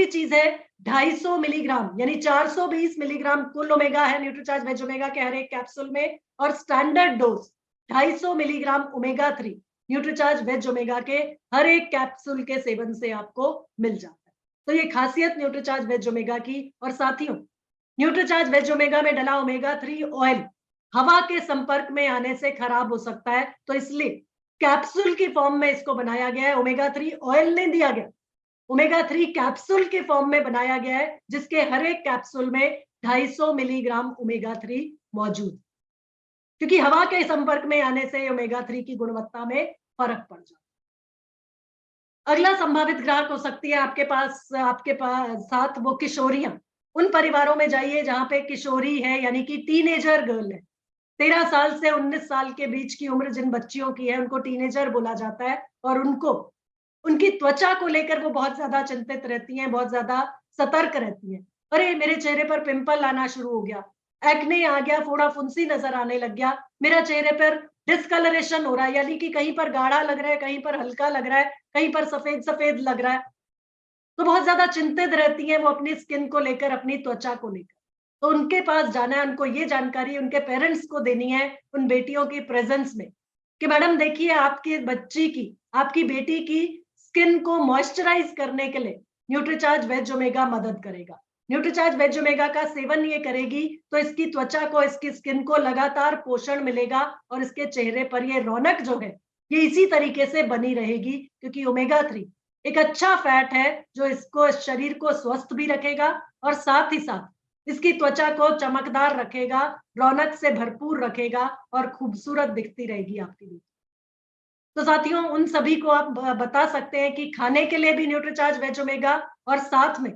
चीज है 250 मिलीग्राम, यानी 420 मिलीग्राम कुल ओमेगा है न्यूट्रीचार्ज वेज ओमेगा के हर एक कैप्सूल में, और standard dose 250 milligram omega 3 Nutricharge veg omega के हर एक कैप्सूल के सेवन से आपको मिल जाता है। तो ये खासियत न्यूट्रीचार्ज वेज ओमेगा की। और साथियों, न्यूट्रीचार्ज वेज ओमेगा में डला ओमेगा 3 ऑयल हवा के संपर्क में आने से खराब हो सकता है, तो इसलिए कैप्सूल की फॉर्म में इसको बनाया गया है। ओमेगा 3 ऑयल नहीं दिया गया, ओमेगा 3 कैप्सूल के फॉर्म में बनाया गया है, जिसके हर एक कैप्सूल में 250 मिलीग्राम ओमेगा 3 मौजूद, क्योंकि हवा के संपर्क में आने से ओमेगा 3 की गुणवत्ता में फर्क पड़ जाता है। अगला संभावित ग्राहक हो सकती है आपके पास साथ वो किशोरियां। उन परिवारों में जाइए जहां पे किशोरी है, यानी कि टीनेजर गर्ल है। 13 साल से 19 साल के बीच की उम्र जिन बच्चियों की है, उनको टीनेजर बोला जाता है। और उनको उनकी त्वचा को लेकर वो बहुत ज्यादा चिंतित रहती हैं, बहुत ज्यादा सतर्क रहती हैं। अरे, मेरे चेहरे पर पिंपल आना शुरू हो गया, एक्ने आ गया, फोड़ा फुंसी नजर आने लग गया, मेरा चेहरे पर डिस्कलरेशन हो रहा है, यानी कि कहीं पर गाढ़ा लग रहा है, कहीं पर हल्का लग रहा है, कहीं पर सफेद सफेद लग रहा है। तो बहुत ज्यादा चिंतित रहती हैं वो अपनी स्किन को लेकर, अपनी त्वचा को लेकर। तो उनके पास जाना है, उनको ये जानकारी उनके पेरेंट्स को देनी है उन बेटियों की प्रेजेंस में, कि मैडम देखिए, आपकी बेटी की स्किन को मॉइस्चराइज करने के लिए न्यूट्रीचार्ज वेज ओमेगा मदद करेगा। न्यूट्रीचार्ज वेज ओमेगा का सेवन ये करेगी तो इसकी त्वचा को, इसकी स्किन को लगातार पोषण मिलेगा, और इसके चेहरे पर ये रौनक जो है ये इसी तरीके से बनी रहेगी, क्योंकि ओमेगा 3 एक अच्छा फैट है जो इसको, इस शरीर को स्वस्थ भी रखेगा, और साथ ही साथ इसकी त्वचा को चमकदार रखेगा, रौनक से भरपूर रखेगा, और खूबसूरत दिखती रहेगी आपकी बेटी। तो साथियों, उन सभी को आप बता सकते हैं कि खाने के लिए भी न्यूट्रीचार्ज वेज ओमेगा, और साथ में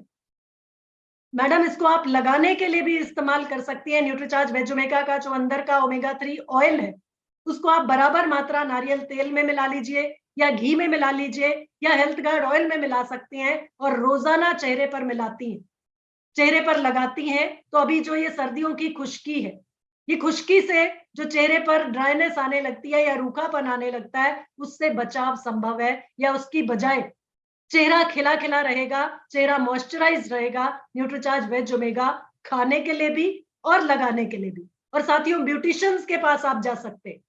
मैडम इसको आप लगाने के लिए भी इस्तेमाल कर सकती हैं। न्यूट्रीचार्ज वेज ओमेगा का जो अंदर का ओमेगा 3 ऑयल है, उसको आप बराबर मात्रा नारियल तेल में मिला लीजिए, या घी में मिला लीजिए, या हेल्थ गार्ड ऑयल में मिला सकती हैं, और रोजाना चेहरे पर मिलाती हैं, चेहरे पर लगाती हैं। तो अभी जो ये सर्दियों की खुश्की है, ये खुश्की से जो चेहरे पर ड्राइनेस आने लगती है या रूखापन आने लगता है, उससे बचाव संभव है, या उसकी बजाय चेहरा खिला खिला रहेगा, चेहरा मॉइस्चराइज रहेगा न्यूट्रीचार्ज वेज ओमेगा खाने के लिए भी और लगाने के लिए भी। और साथियों, ब्यूटिशियंस के पास आप जा सकते हैं,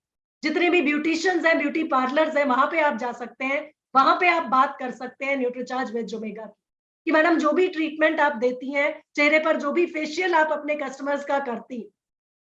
जितने भी ब्यूटिशियंस हैं, ब्यूटी पार्लर्स हैं, वहां पे आप जा सकते हैं, वहां पे आप बात कर सकते हैं न्यूट्रीचार्ज वेज ओमेगा की, कि मैडम जो भी ट्रीटमेंट आप देती हैं, चेहरे पर जो भी फेशियल आप अपने कस्टमर्स का करती,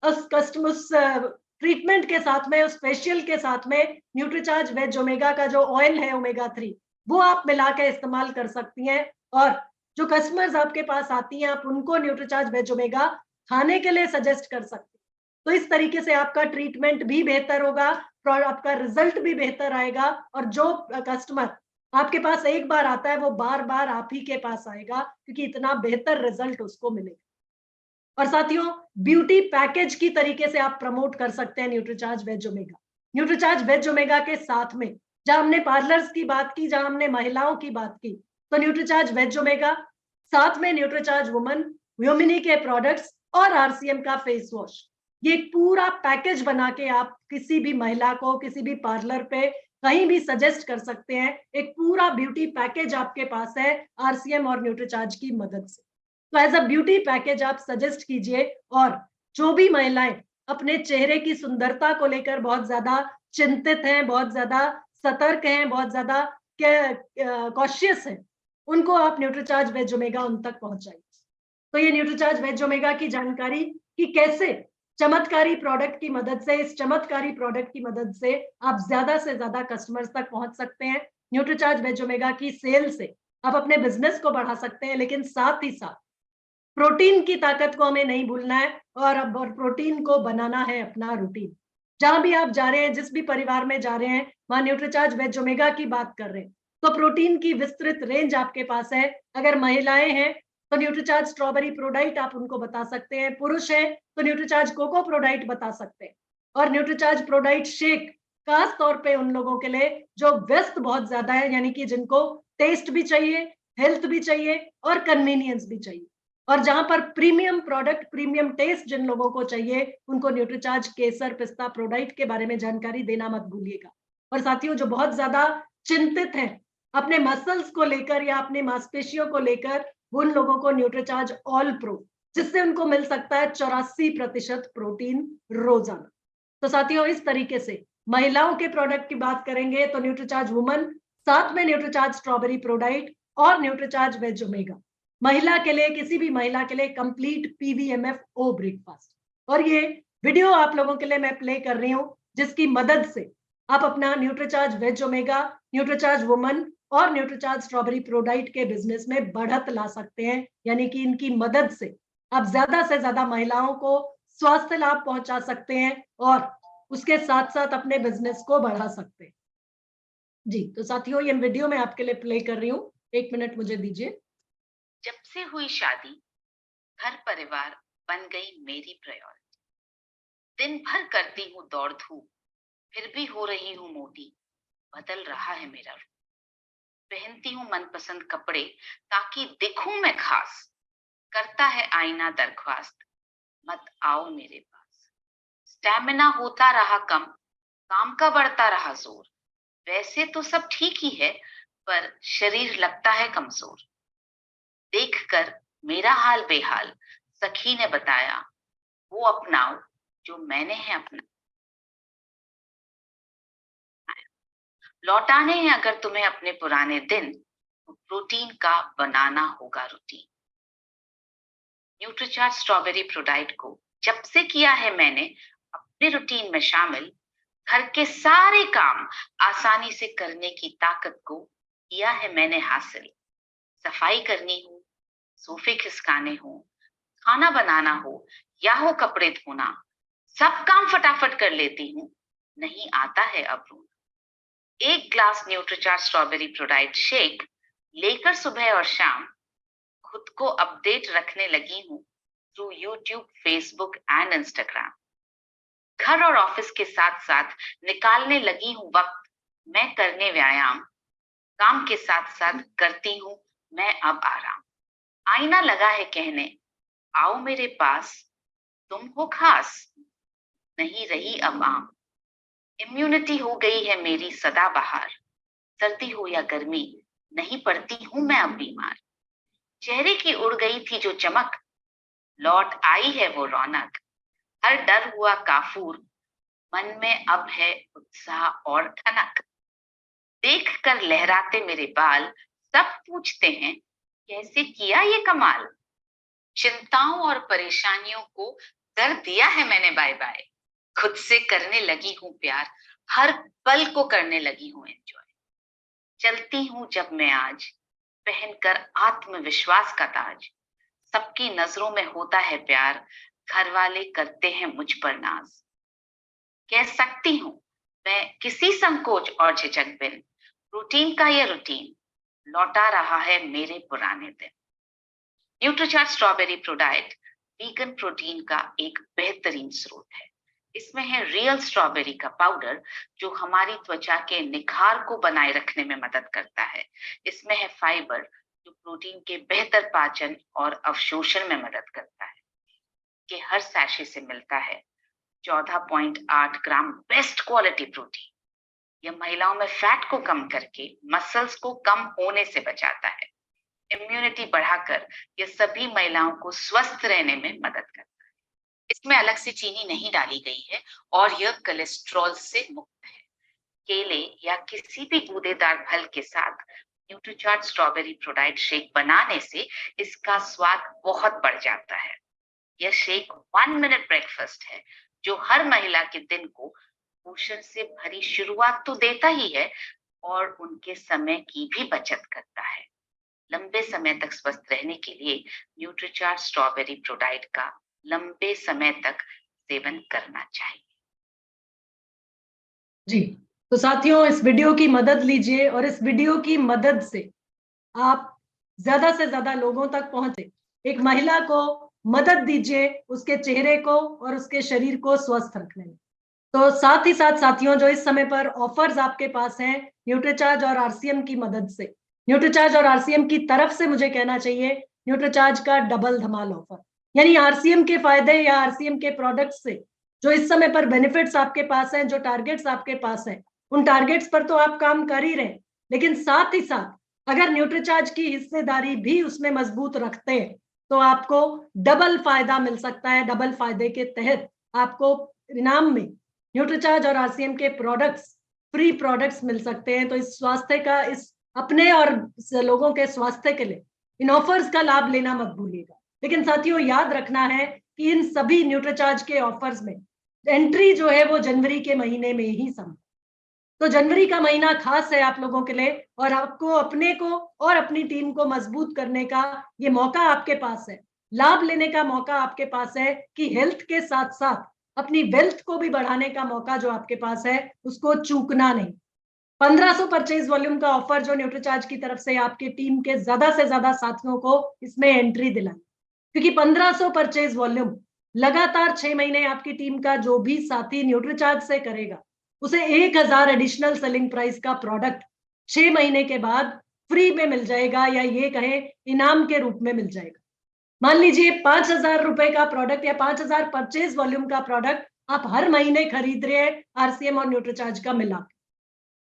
उस ट्रीटमेंट के साथ में, उस फेशियल के साथ में न्यूट्रीचार्ज वेज ओमेगा का जो ऑयल है ओमेगा 3, वो आप मिला के इस्तेमाल कर सकती हैं। और जो कस्टमर्स आपके पास आती हैं, आप उनको न्यूट्रीचार्ज वेज ओमेगा खाने के लिए सजेस्ट कर सकते हैं। तो इस तरीके से आपका ट्रीटमेंट भी बेहतर होगा, और आपका रिजल्ट भी बेहतर आएगा, और जो कस्टमर आपके पास एक बार आता है, वो बार बार आप ही के पास आएगा, क्योंकि इतना बेहतर रिजल्ट उसको मिलेगा। और साथियों, ब्यूटी पैकेज की तरीके से आप प्रमोट कर सकते हैं Nutricharge veg omega. Nutricharge veg omega के साथ में, जहां हमने पार्लर्स की बात की, जहां हमने महिलाओं की बात की, तो न्यूट्रीचार्ज वेज ओमेगा, साथ में न्यूट्रीचार्ज वुमन, व्योमिनी के प्रोडक्ट्स और आरसीएम का फेस वॉश, ये एक पूरा पैकेज बना के आप किसी भी महिला को, किसी भी पार्लर पे कहीं भी सजेस्ट कर सकते हैं। एक पूरा ब्यूटी पैकेज आपके पास है आरसीएम और न्यूट्रीचार्ज की मदद से। तो एज अ ब्यूटी पैकेज आप सजेस्ट कीजिए। और जो भी महिलाएं अपने चेहरे की सुंदरता को लेकर बहुत ज्यादा चिंतित हैं, बहुत ज्यादा सतर्क हैं, बहुत ज्यादा कॉशियस हैं, उनको आप न्यूट्रीचार्ज वेज ओमेगा उन तक पहुंचाइए। तो ये न्यूट्रीचार्ज वेज ओमेगा की जानकारी, कि कैसे चमत्कारी प्रोडक्ट की मदद से, इस चमत्कारी प्रोडक्ट की मदद से आप ज्यादा से ज्यादा कस्टमर्स तक पहुंच सकते हैं। न्यूट्रीचार्ज वेज ओमेगा की सेल से आप अपने बिजनेस को बढ़ा सकते हैं, लेकिन साथ ही साथ प्रोटीन की ताकत को हमें नहीं भूलना है, और अब प्रोटीन को बनाना है अपना रूटीन। जहां भी आप जा रहे हैं, जिस भी परिवार में जा रहे हैं, वहां न्यूट्रीचार्ज वेज ओमेगा की बात कर रहे हैं, तो प्रोटीन की विस्तृत रेंज आपके पास है। अगर महिलाएं हैं तो न्यूट्रीचार्ज स्ट्रॉबेरी प्रोडाइट आप उनको बता सकते हैं, पुरुष है तो न्यूट्रीचार्ज कोको प्रोडाइट बता सकते हैं। और न्यूट्रीचार्ज प्रोडाइट शेक खास तौर पे उन लोगों के लिए जो व्यस्त बहुत ज्यादा है, यानी कि जिनको टेस्ट भी चाहिए, हेल्थ भी चाहिए और कन्वीनियंस भी चाहिए। और जहां पर प्रीमियम प्रोडक्ट, प्रीमियम टेस्ट जिन लोगों को चाहिए, उनको न्यूट्रीचार्ज केसर पिस्ता प्रोडाइट के बारे में जानकारी देना मत भूलिएगा। और साथियों, जो बहुत ज्यादा चिंतित हैं अपने मसल्स को लेकर या अपने मांसपेशियों को लेकर, उन लोगों को न्यूट्रीचार्ज ऑल प्रो, जिससे उनको मिल सकता है 84% प्रोटीन रोजाना। तो साथियों, इस तरीके से महिलाओं के प्रोडक्ट की बात करेंगे तो न्यूट्रीचार्ज वुमन, साथ में न्यूट्रीचार्ज स्ट्रॉबेरी प्रोडाइट और न्यूट्रीचार्ज वेज ओमेगा, महिला के लिए, किसी भी महिला के लिए कंप्लीट पीवीएमएफ ओ ब्रेकफास्ट। और ये वीडियो आप लोगों के लिए मैं प्ले कर रही हूं, जिसकी मदद से आप अपना Nutricharge veg omega, Nutricharge woman और न्यूट्रीचार्ज स्ट्रॉबेरी प्रोडाइट के बिजनेस में बढ़त ला सकते हैं। यानी कि इनकी मदद से आप ज्यादा से ज्यादा महिलाओं को स्वास्थ्य लाभ पहुंचा सकते हैं और उसके साथ साथ अपने बिजनेस को बढ़ा सकते हैं। जी, तो साथियों, ये वीडियो मैं आपके लिए प्ले कर रही हूँ, 1 मिनट मुझे दीजिए। जब से हुई शादी, घर परिवार बन गई मेरी प्रायोरिटी। दिन भर करती हूँ दौड़ धूप, फिर भी हो रही हूँ मोटी। बदल रहा है मेरा रूप, पहनती हूँ मनपसंद कपड़े ताकि दिखूं मैं खास। करता है आईना दरख्वास्त, मत आओ मेरे पास। स्टैमिना होता रहा कम, काम का बढ़ता रहा जोर। वैसे तो सब ठीक ही है, पर शरीर लगता है कमजोर। देखकर मेरा हाल बेहाल, सखी ने बताया, वो अपनाओ जो मैंने है अपना। लौटाने हैं अगर तुम्हें अपने पुराने दिन, तो प्रोटीन का बनाना होगा रूटीन। न्यूट्रीचार्ज स्ट्रॉबेरी प्रोडाइट को जब से किया है मैंने अपने रूटीन में शामिल, घर के सारे काम आसानी से करने की ताकत को किया है मैंने हासिल। सफाई करनी हो, सोफे खिसकाने हो, खाना बनाना हो या हो कपड़े धोना, सब काम फटाफट कर लेती हूँ, नहीं आता है अब रोना। 1 glass Nutricharge strawberry ProDiet shake लेकर सुबह और शाम खुद को अपडेट रखने लगी हूँ through YouTube, Facebook and Instagram. घर और ऑफिस के साथ साथ निकालने लगी हूँ वक्त मैं करने व्यायाम। काम के साथ साथ करती हूँ मैं अब आराम। आईना लगा है कहने, आओ मेरे पास, तुम हो खास, नहीं रही अब आम। इम्यूनिटी हो गई है मेरी सदा बहार, सर्दी हो या गर्मी नहीं पड़ती हूँ मैं अब बीमार। चेहरे की उड़ गई थी जो चमक, लौट आई है वो रौनक। हर डर हुआ काफूर, मन में अब है उत्साह और ठनक। देख कर लहराते मेरे बाल, सब पूछते हैं कैसे किया ये कमाल। चिंताओं और परेशानियों को कर दिया है मैंने बाय बाय। खुद से करने लगी हूँ प्यार, हर पल को करने लगी हूँ एंजॉय। चलती हूँ जब मैं आज, पहनकर आत्मविश्वास का ताज। सबकी नजरों में होता है प्यार, घर वाले करते हैं मुझ पर नाज। कह सकती हूँ मैं किसी संकोच और झिझक बिन, रूटीन का ये रूटीन लौटा रहा है मेरे पुराने दिन। Nutricharge strawberry ProDiet vegan protein का एक बेहतरीन स्रोत है। इसमें है रियल स्ट्रॉबेरी का पाउडर, जो हमारी त्वचा के निखार को बनाए रखने में मदद करता है। इसमें है फाइबर, जो प्रोटीन के बेहतर पाचन और अवशोषण में मदद करता है। कि हर सैशे से मिलता है 14.8 ग्राम बेस्ट क्वालिटी प्रोटीन। यह महिलाओं में फैट को कम करके मसल्स को कम होने से बचाता है। इम्यूनिटी बढ़ाकर यह सभी महिलाओं को स्वस्थ रहने में मदद करता है। इसमें अलग से चीनी नहीं डाली गई है और यह कोलेस्ट्रॉल से मुक्त है। केले या किसी भी गूदेदार फल के साथ न्यूट्रीचार्ज स्ट्रॉबेरी प्रोडाइट शेक बनाने से इसका स्वाद बहुत बढ़ जाता है। यह शेक 1 मिनट ब्रेकफास्ट है, जो हर महिला के दिन को पोषण से भरी शुरुआत तो देता ही है और उनके समय की भी बचत करता है। लंबे समय तक स्वस्थ रहने के लिए न्यूट्रीचार्ज स्ट्रॉबेरी प्रोडाइट का लंबे समय तक सेवन करना चाहिए। जी, तो साथियों, इस वीडियो की मदद लीजिए और इस वीडियो की मदद से आप ज्यादा से ज्यादा लोगों तक पहुंचे। एक महिला को मदद दीजिए उसके चेहरे को और उसके शरीर को स्वस्थ रखने में। तो साथ ही साथ साथियों, जो इस समय पर ऑफर्स आपके पास हैं न्यूट्रीचार्ज और आरसीएम की मदद से, न्यूट्रीचार्ज और आरसीएम की तरफ से मुझे कहना चाहिए, न्यूट्रीचार्ज का डबल धमाल ऑफर, यानी आरसीएम के फायदे या आरसीएम के प्रोडक्ट्स से जो इस समय पर बेनिफिट्स आपके पास हैं, जो टारगेट्स आपके पास हैं, उन टारगेट्स पर तो आप काम कर ही रहे, लेकिन साथ ही साथ अगर न्यूट्रीचार्ज की हिस्सेदारी भी उसमें मजबूत रखते हैं तो आपको डबल फायदा मिल सकता है। डबल फायदे के तहत आपको इनाम में न्यूट्रीचार्ज और आरसीएम के प्रोडक्ट्स, फ्री प्रोडक्ट्स मिल सकते हैं। तो इस स्वास्थ्य का, इस अपने और लोगों के स्वास्थ्य के लिए इन ऑफर्स का लाभ लेना मत भूलिएगा। लेकिन साथियों याद रखना है कि इन सभी न्यूट्रीचार्ज के ऑफर्स में एंट्री जो है वो जनवरी के महीने में ही संभव। तो जनवरी का महीना खास है आप लोगों के लिए और आपको अपने को और अपनी टीम को मजबूत करने का ये मौका आपके पास है, लाभ लेने का मौका आपके पास है कि हेल्थ के साथ साथ अपनी वेल्थ को भी बढ़ाने का मौका जो आपके पास है उसको चूकना नहीं। 1500 परचेज वॉल्यूम का ऑफर जो न्यूट्रीचार्ज की तरफ से आपकी टीम के ज्यादा से ज्यादा साथियों को इसमें एंट्री दिलाई, क्योंकि 1500 परचेज वॉल्यूम लगातार 6 महीने आपकी टीम का जो भी साथी न्यूट्रीचार्ज से करेगा उसे 1000 एडिशनल सेलिंग प्राइस का प्रोडक्ट 6 महीने के बाद फ्री में मिल जाएगा, या ये कहे इनाम के रूप में मिल जाएगा। मान लीजिए 5000 रुपए का प्रोडक्ट या 5000 परचेज वॉल्यूम का प्रोडक्ट आप हर महीने खरीद रहे हैं आरसीएम और न्यूट्रीचार्ज का मिला,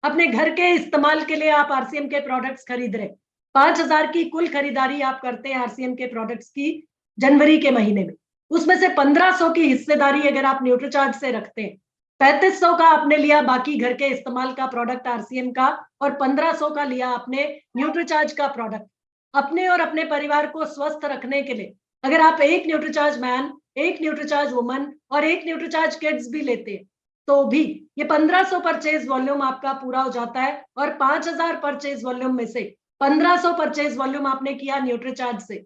अपने घर के इस्तेमाल के लिए आप आरसीएम के प्रोडक्ट्स खरीद रहे, 5000 की कुल खरीदारी आप करते हैं आरसीएम के प्रोडक्ट्स की जनवरी के महीने में, उसमें से 1500 की हिस्सेदारी अगर आप न्यूट्रीचार्ज से रखते हैं, 3500 का आपने लिया बाकी घर के इस्तेमाल का प्रोडक्ट आरसीएम का, और 1500 का लिया आपने न्यूट्रीचार्ज का प्रोडक्ट। अपने और अपने परिवार को स्वस्थ रखने के लिए अगर आप एक न्यूट्रीचार्ज मैन, एक न्यूट्रीचार्ज वुमन और एक न्यूट्रीचार्ज किड्स भी लेते हैं तो भी ये 1500 परचेज वॉल्यूम आपका पूरा हो जाता है। और 5000 परचेज वॉल्यूम में से 1500 परचेज वॉल्यूम आपने किया न्यूट्रीचार्ज से,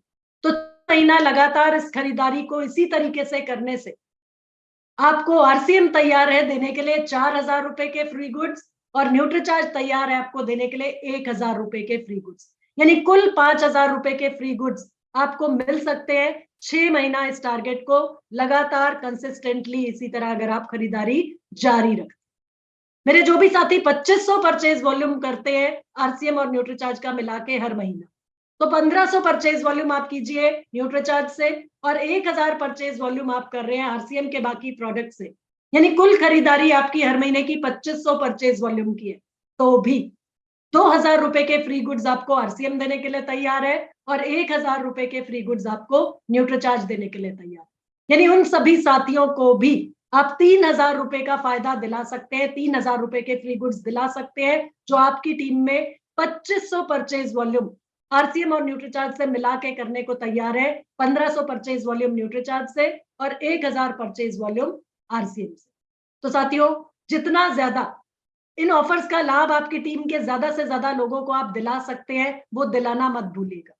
तो महीना लगातार इस खरीदारी को इसी तरीके से करने से आपको आरसीएम तैयार है देने के लिए 4000 रुपए के फ्री गुड्स और न्यूट्रीचार्ज तैयार है आपको देने के लिए 1000 रुपए के फ्री गुड्स, यानी कुल 5000 रुपए के फ्री गुड्स आपको मिल सकते हैं 6 महीना इस टारगेट को लगातार कंसिस्टेंटली इसी तरह अगर आप खरीदारी जारी रखते। मेरे जो भी साथी 2500 परचेज वॉल्यूम करते हैं आरसीएम और न्यूट्रीचार्ज का मिला के हर महीना, तो 1500 परचेज वॉल्यूम आप कीजिए न्यूट्रीचार्ज से और 1000 परचेज वॉल्यूम आप कर रहे हैं आरसीएम के बाकी प्रोडक्ट से, यानी कुल खरीदारी आपकी हर महीने की 2500 परचेज वॉल्यूम की है, तो भी 2000 रुपए के फ्री गुड्स आपको आरसीएम देने के लिए तैयार है और 1000 रुपए के फ्री गुड्स आपको न्यूट्रीचार्ज देने के लिए तैयार है। यानी उन सभी साथियों को भी आप 3000 रुपए का फायदा दिला सकते हैं, 3000 रुपए के फ्री गुड्स दिला सकते हैं जो आपकी टीम में 2500 परचेज वॉल्यूम आरसीएम और न्यूट्रीचार्ज से मिला के करने को तैयार है, 1500 परचेज वॉल्यूम न्यूट्रीचार्ज से और 1000 परचेज वॉल्यूम आरसीएम से। तो साथियों जितना ज्यादा इन ऑफर्स का लाभ आपकी टीम के ज्यादा से ज्यादा लोगों को आप दिला सकते हैं वो दिलाना मत भूलिएगा,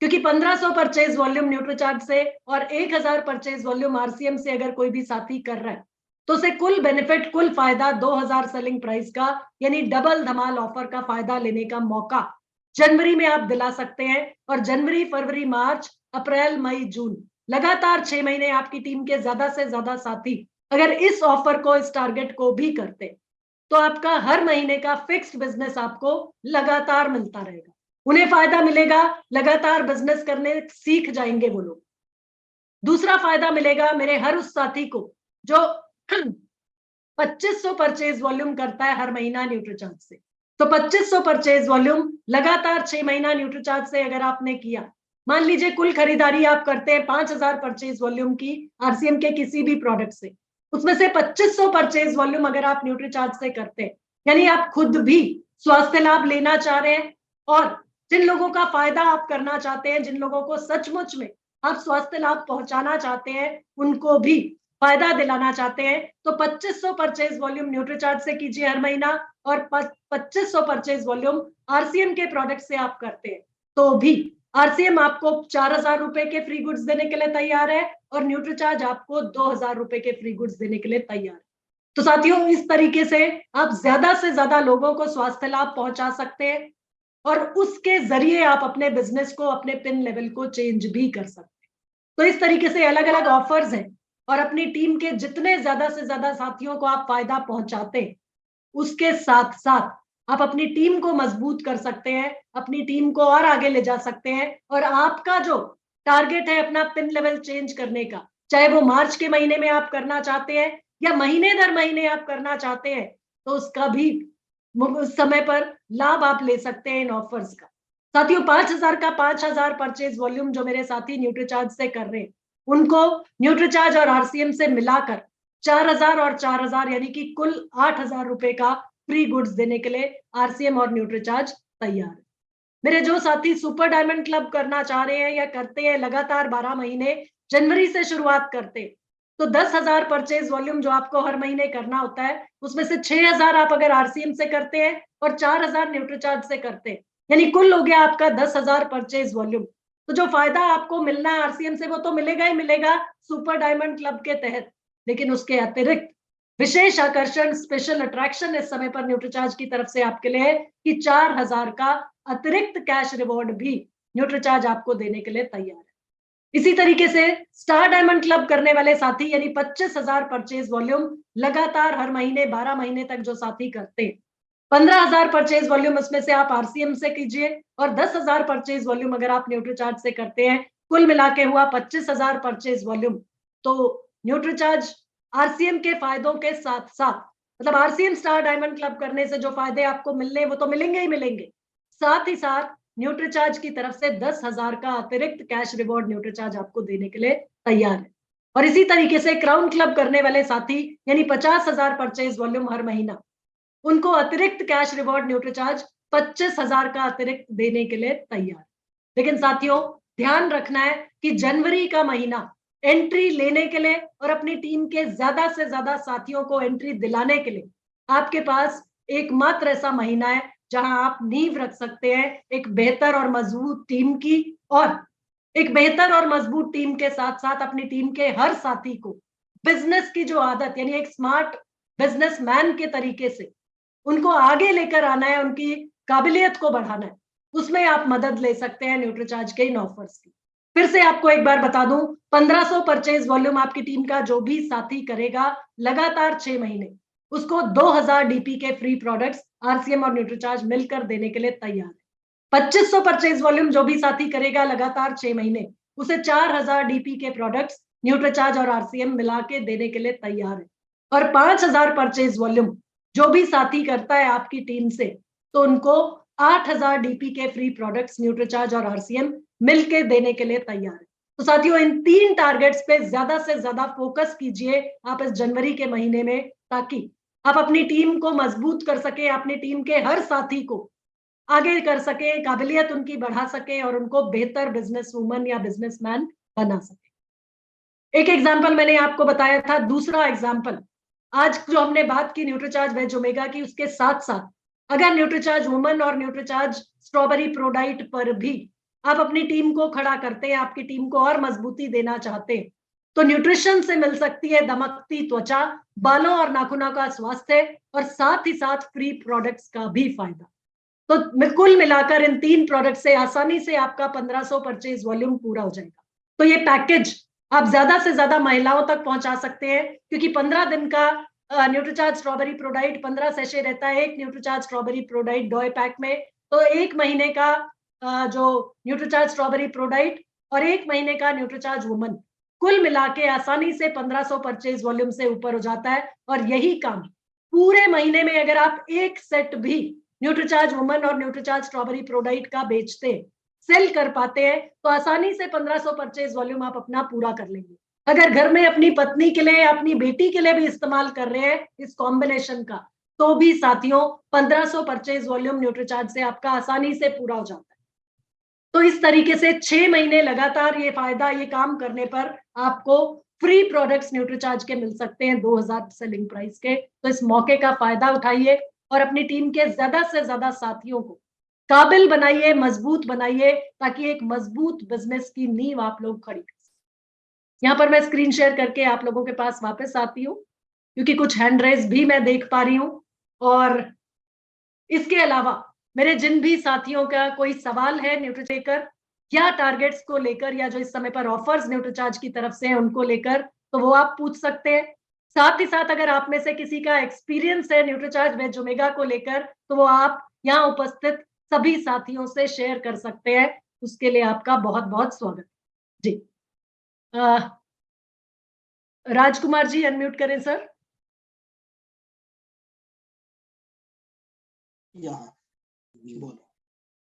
क्योंकि 1500 परचेज वॉल्यूम न्यूट्रीचार्ज से और 1000 परचेज वॉल्यूम आरसीएम से अगर कोई भी साथी कर रहा है तो उसे कुल बेनिफिट, कुल फायदा 2000 सेलिंग प्राइस का, यानी डबल धमाल ऑफर का फायदा लेने का मौका जनवरी में आप दिला सकते हैं। और जनवरी, फरवरी, मार्च, अप्रैल, मई, जून लगातार 6 महीने आपकी टीम के ज्यादा से ज्यादा साथी अगर इस ऑफर को, इस टारगेट को भी करते तो आपका हर महीने का फिक्स्ड बिजनेस आपको लगातार मिलता रहेगा, उन्हें फायदा मिलेगा, लगातार बिजनेस करने सीख जाएंगे वो लोग। दूसरा फायदा मिलेगा मेरे हर उस साथी को जो 2500 परचेज वॉल्यूम करता है हर महीना न्यूट्रीचार्ज से। तो 2500 परचेज वॉल्यूम लगातार 6 महीना न्यूट्रीचार्ज से अगर आपने किया, मान लीजिए कुल खरीदारी आप करते हैं 5000 परचेज वॉल्यूम की आरसीएम के किसी भी प्रोडक्ट से, उसमें से 2500 परचेज वॉल्यूम अगर आप न्यूट्रीचार्ज से करते हैं, यानी आप खुद भी स्वास्थ्य लाभ लेना चाह रहे हैं और जिन लोगों का फायदा आप करना चाहते हैं, जिन लोगों को सचमुच में आप स्वास्थ्य लाभ पहुंचाना चाहते हैं, उनको भी फायदा दिलाना चाहते हैं, तो 2500 परचेज वॉल्यूम न्यूट्रीचार्ज से कीजिए हर महीना और 2500 परचेज वॉल्यूम आरसीएम के प्रोडक्ट से आप करते हैं, तो भी आरसीएम आपको 4000 रुपए के फ्री गुड्स देने के लिए तैयार है और न्यूट्रीचार्ज आपको 2000 रुपए के फ्री गुड्स देने के लिए तैयार है। तो साथियों इस तरीके से आप ज्यादा से ज्यादा लोगों को स्वास्थ्य लाभ पहुंचा सकते हैं और उसके जरिए आप अपने बिजनेस को, अपने पिन लेवल को चेंज भी कर सकते हैं। तो इस तरीके से अलग अलग ऑफर्स हैं और अपनी टीम के जितने ज्यादा से ज्यादा साथियों को आप फायदा पहुंचाते हैं, उसके साथ साथ आप अपनी टीम को मजबूत कर सकते हैं, अपनी टीम को और आगे ले जा सकते हैं, और आपका जो टारगेट है अपना पिन लेवल चेंज करने का, चाहे वो मार्च के महीने में आप करना चाहते हैं या महीने दर महीने आप करना चाहते हैं, तो उसका भी उस समय पर लाभ आप ले सकते हैं इन ऑफर्स का। साथियों, 5,000 का 5,000 परचेज वॉल्यूम जो मेरे साथी न्यूट्रीचार्ज से कर रहे हैं, उनको न्यूट्रीचार्ज और आरसीएम से मिलाकर 4,000 और 4,000 यानी कि कुल 8,000 रुपए का फ्री गुड्स देने के लिए आरसीएम और न्यूट्रीचार्ज तैयार है। मेरे जो साथी सुपर डायमंड क्लब करना चाह रहे हैं या करते हैं, लगातार 12 महीने जनवरी से शुरुआत करते हैं, तो 10,000 परचेज वॉल्यूम जो आपको हर महीने करना होता है, उसमें से 6,000 आप अगर आरसीएम से करते हैं और 4,000 न्यूट्रीचार्ज से करते हैं, यानी कुल हो गया आपका 10,000 परचेज वॉल्यूम। तो जो फायदा आपको मिलना है आरसीएम से वो तो मिलेगा ही मिलेगा सुपर डायमंड क्लब के तहत, लेकिन उसके अतिरिक्त विशेष आकर्षण, स्पेशल अट्रैक्शन इस समय पर न्यूट्रीचार्ज की तरफ से आपके लिए है कि 4,000 का अतिरिक्त कैश रिवॉर्ड भी न्यूट्रीचार्ज आपको देने के लिए तैयार है। इसी तरीके से स्टार डायमंड क्लब करने वाले साथी यानी 25,000 परचेज वॉल्यूम लगातार हर महीने 12 महीने तक जो साथी करते हैं, 15,000 परचेज वॉल्यूम उसमें से आप आरसीएम से कीजिए और 10,000 परचेज वॉल्यूम अगर आप न्यूट्रीचार्ज से करते हैं, कुल मिला के हुआ 25,000 परचेज वॉल्यूम। तो न्यूट्रीचार्ज आरसीएम के फायदों के साथ साथ, मतलब आरसीएम स्टार डायमंड क्लब करने से जो फायदे आपको मिलने वो तो मिलेंगे ही मिलेंगे, साथ ही साथ न्यूट्रीचार्ज की तरफ से 10,000 का अतिरिक्त कैश रिवॉर्ड न्यूट्रीचार्ज आपको देने के लिए तैयार है। और इसी तरीके से क्राउन क्लब करने वाले साथी यानी 50,000 परचेज वॉल्यूम हर महीना, उनको अतिरिक्त कैश रिवॉर्ड न्यूट्रीचार्ज 25,000 का अतिरिक्त देने के लिए तैयार। लेकिन साथियों, ध्यान रखना है कि जनवरी का महीना एंट्री लेने के लिए और अपनी टीम के ज्यादा से ज्यादा साथियों को एंट्री दिलाने के लिए आपके पास एकमात्र ऐसा महीना है जहां आप नींव रख सकते हैं एक बेहतर और मजबूत टीम की, और एक बेहतर और मजबूत टीम के साथ साथ अपनी टीम के हर साथी को बिजनेस की जो आदत यानी एक स्मार्ट बिजनेसमैन के तरीके से उनको आगे लेकर आना है, उनकी काबिलियत को बढ़ाना है, उसमें आप मदद ले सकते हैं न्यूट्रीचार्ज के इन ऑफर्स की। फिर से आपको एक बार बता दूं, 1500 परचेज वॉल्यूम आपकी टीम का जो भी साथी करेगा लगातार 6 महीने, उसको 2,000 डीपी के फ्री प्रोडक्ट्स आरसीएम और न्यूट्रीचार्ज मिलकर देने के लिए तैयार है। 2500 परचेज वॉल्यूम जो भी साथी करेगा लगातार 6 महीने, उसे 4,000 डीपी के प्रोडक्ट्स न्यूट्रीचार्ज और आरसीएम मिला के देने के लिए तैयार है। और 5,000 परचेज वॉल्यूम जो भी साथी करता है आपकी टीम से, तो उनको 8,000 डीपी के फ्री प्रोडक्ट्स न्यूट्रीचार्ज और आरसीएम मिलके देने के लिए तैयार है। तो साथियों, इन 3 टारगेट्स पे ज्यादा से ज्यादा फोकस कीजिए आप इस जनवरी के महीने में, ताकि आप अपनी टीम को मजबूत कर सके, अपनी टीम के हर साथी को आगे कर सके, काबिलियत उनकी बढ़ा सके और उनको बेहतर बिजनेस वूमन या बिजनेसमैन बना सके। एक एग्जाम्पल मैंने आपको बताया था, दूसरा एग्जाम्पल आज जो हमने बात की न्यूट्रीचार्ज वेज ओमेगा की, उसके साथ साथ अगर न्यूट्रीचार्ज वुमन और न्यूट्रीचार्ज स्ट्रॉबेरी प्रोडाइट पर भी आप अपनी टीम को खड़ा करते हैं, आपकी टीम को और मजबूती देना चाहते हैं, तो न्यूट्रिशन से मिल सकती है दमकती त्वचा, बालों और नाखूनों का स्वास्थ्य और साथ ही साथ फ्री प्रोडक्ट्स का भी फायदा। तो कुल मिलाकर इन 3 प्रोडक्ट से आसानी से आपका 1500 परचेज वॉल्यूम पूरा हो जाएगा। तो ये पैकेज आप ज्यादा से ज्यादा महिलाओं तक पहुंचा सकते हैं, क्योंकि 15 दिन का न्यूट्रीचार्ज स्ट्रॉबेरी प्रोडाइट 15 सेशे रहता है एक Nutricharge strawberry ProDiet doe pack में। तो एक महीने का जो न्यूट्रीचार्ज स्ट्रॉबेरी प्रोडाइट और एक महीने का न्यूट्रीचार्ज वुमन, कुल मिला के आसानी से 1500 परचेज वॉल्यूम से ऊपर हो जाता है। और यही काम पूरे महीने में अगर आप एक सेट भी न्यूट्रीचार्ज वुमन और न्यूट्रीचार्ज स्ट्रॉबेरी प्रोडाइट का बेचते हैं, सेल कर पाते हैं, तो आसानी से 1500 परचेज वॉल्यूम आप अपना पूरा कर लेंगे। अगर घर में अपनी पत्नी के लिए, अपनी बेटी के लिए भी इस्तेमाल कर रहे हैं इस कॉम्बिनेशन का, तो भी साथियों 1500 परचेज वॉल्यूम न्यूट्रीचार्ज से आपका आसानी से पूरा हो जाता है। तो इस तरीके से 6 महीने लगातार ये फायदा, ये काम करने पर आपको फ्री प्रोडक्ट्स न्यूट्रीचार्ज के मिल सकते हैं 2,000 सेलिंग प्राइस के। तो इस मौके का फायदा उठाइए और अपनी टीम के ज्यादा से ज्यादा साथियों को काबिल बनाइए, मजबूत बनाइए, ताकि एक मजबूत बिजनेस की नींव आप लोग खड़ी कर सकें। यहाँ पर मैं स्क्रीन शेयर करके आप लोगों के पास वापस आती हूँ, क्योंकि कुछ हैंड रेज भी मैं देख पा रही हूँ। और इसके अलावा मेरे जिन भी साथियों का कोई सवाल है न्यूट्री लेकर या टारगेट्स को लेकर, या जो इस समय पर ऑफर्स न्यूट्रीचार्ज की तरफ से हैं उनको लेकर, तो वो आप पूछ सकते हैं। साथ ही साथ अगर आप में से किसी का एक्सपीरियंस है न्यूट्रीचार्ज वेज ओमेगा को लेकर, तो वो आप यहाँ उपस्थित सभी साथियों से शेयर कर सकते हैं। उसके लिए आपका बहुत बहुत स्वागत जी। राजकुमार जी अनम्यूट करें सर। बोलो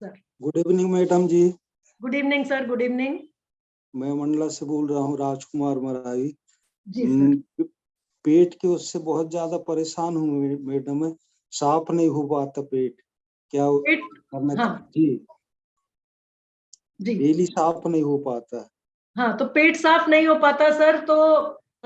sir good evening madam ji. Good evening sir, good evening. मैं मंडला से बोल रहा हूँ, राजकुमार मरावी। जी सर। पेट के उससे बहुत ज्यादा परेशान हूँ मैडम, मैं साफ नहीं हो पाता पेट, क्या पेट, करना हाँ जी जी डेली साफ नहीं हो पाता। हाँ, तो पेट साफ नहीं हो पाता सर, तो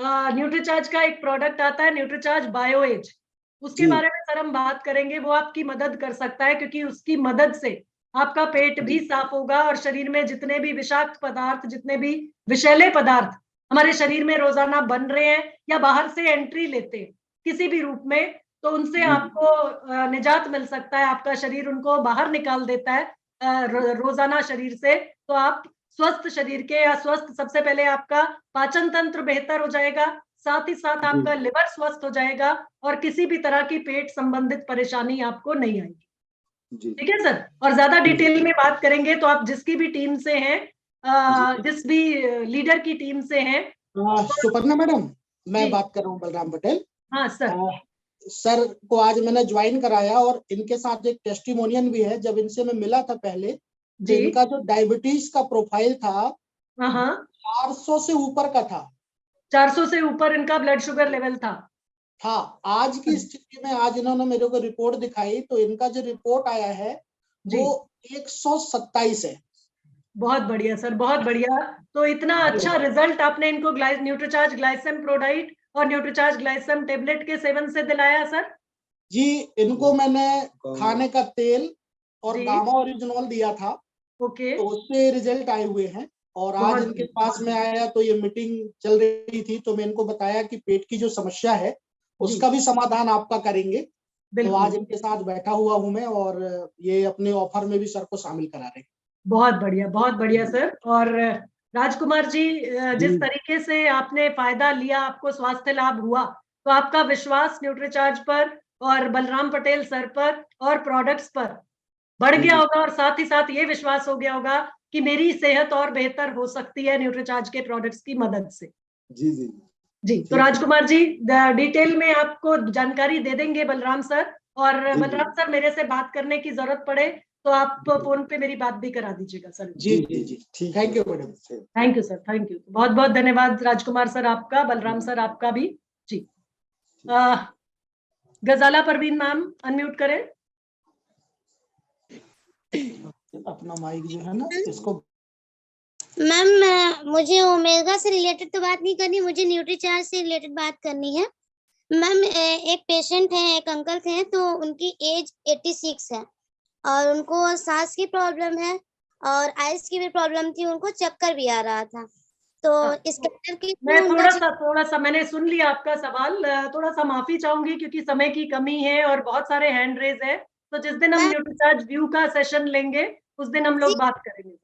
न्यूट्रीचार्ज का एक प्रोडक्ट आता है न्यूट्रीचार्ज बायो एज, उसके जी बारे में सर हम बात करेंगे। वो आपकी मदद कर सकता है, क्योंकि उसकी मदद से आपका पेट भी साफ होगा और शरीर में जितने भी विषाक्त पदार्थ, जितने भी विषैले पदार्थ हमारे शरीर में रोजाना बन रहे हैं या बाहर से एंट्री लेते हैं किसी भी रूप में, तो उनसे आपको निजात मिल सकता है। आपका शरीर उनको बाहर निकाल देता है रोजाना शरीर से। तो आप स्वस्थ शरीर के, या स्वस्थ, सबसे पहले आपका पाचन तंत्र बेहतर हो जाएगा, साथ ही साथ आपका लिवर स्वस्थ हो जाएगा और किसी भी तरह की पेट संबंधित परेशानी आपको नहीं आएगी। ठीक है सर। और ज्यादा डिटेल में बात करेंगे तो आप जिसकी भी टीम से हैं, जिस भी लीडर की टीम से हैं। सुपर्णा मैडम, मैं जी। बात कर रहा हूँ बलराम पटेल। हाँ सर। सर को आज मैंने ज्वाइन कराया और इनके साथ एक टेस्टिमोनियन भी है। जब इनसे मैं मिला था पहले, तो जी। इनका जो डायबिटीज का प्रोफाइल था हाँ 400 से ऊपर का था। 400 से ऊपर इनका ब्लड शुगर लेवल था। हाँ, आज की स्थिति में आज इन्होंने मेरे को रिपोर्ट दिखाई, तो इनका जो रिपोर्ट आया है वो 127 है। बहुत बढ़िया सर, बहुत बढ़िया। तो इतना अच्छा रिजल्ट आपने इनको न्यूट्रीचार्ज ग्लाइसम प्रोडाइट और न्यूट्रीचार्ज ग्लाइसम टेबलेट के सेवन से दिलाया सर? जी, इनको मैंने खाने का तेल और जी। गामा ओरिजिनल दिया था, ओके। तो उससे रिजल्ट आए हुए हैं। और आज बहुत इनके पास में आया तो ये मीटिंग चल रही थी, तो मैं इनको बताया कि पेट की जो समस्या है उसका भी समाधान आपका करेंगे। तो आज इनके साथ बैठा हुआ हूं मैं, और ये अपने ऑफर में भी सर को शामिल करा रहे हैं। बहुत बढ़िया सर। और राजकुमार जी, जिस तरीके से आपने फायदा लिया, आपको स्वास्थ्य लाभ हुआ, तो आपका विश्वास न्यूट्रीचार्ज पर और बलराम पटेल सर पर और प्रोडक्ट्स पर बढ़ गया होगा, और साथ ही साथ ये विश्वास हो गया होगा कि मेरी सेहत और बेहतर हो सकती है न्यूट्रीचार्ज के प्रोडक्ट्स की मदद से। जी जी जी। तो राजकुमार जी डिटेल में आपको जानकारी दे देंगे बलराम सर, और बलराम सर मेरे से बात करने की जरूरत पड़े तो आप फोन पे मेरी बात भी करा दीजिएगा सर। जी जी जी ठीक, thank you madam. Thank you sir, thank you. बहुत बहुत धन्यवाद राजकुमार सर आपका, बलराम सर आपका भी। जी। गजाला परवीन मैम अनम्यूट करें। अपना माइक जो है ना इसको। मैम मुझे ओमेगा से रिलेटेड तो बात नहीं करनी, मुझे न्यूट्रीचार्ज से रिलेटेड बात करनी है। मैम एक पेशेंट है, एक अंकल थे, तो उनकी एज 86 है और उनको सांस की प्रॉब्लम है और आइस की भी प्रॉब्लम थी, उनको चक्कर भी आ रहा था। तो इसके अंदर मैं थोड़ा सा मैंने सुन लिया आपका सवाल। थोड़ा सा माफी चाहूंगी क्योंकि समय की कमी है और बहुत सारे हैंड रेज है। तो जिस दिन हम न्यूट्रीचार्ज व्यू का सेशन लेंगे उस दिन हम लोग बात करेंगे।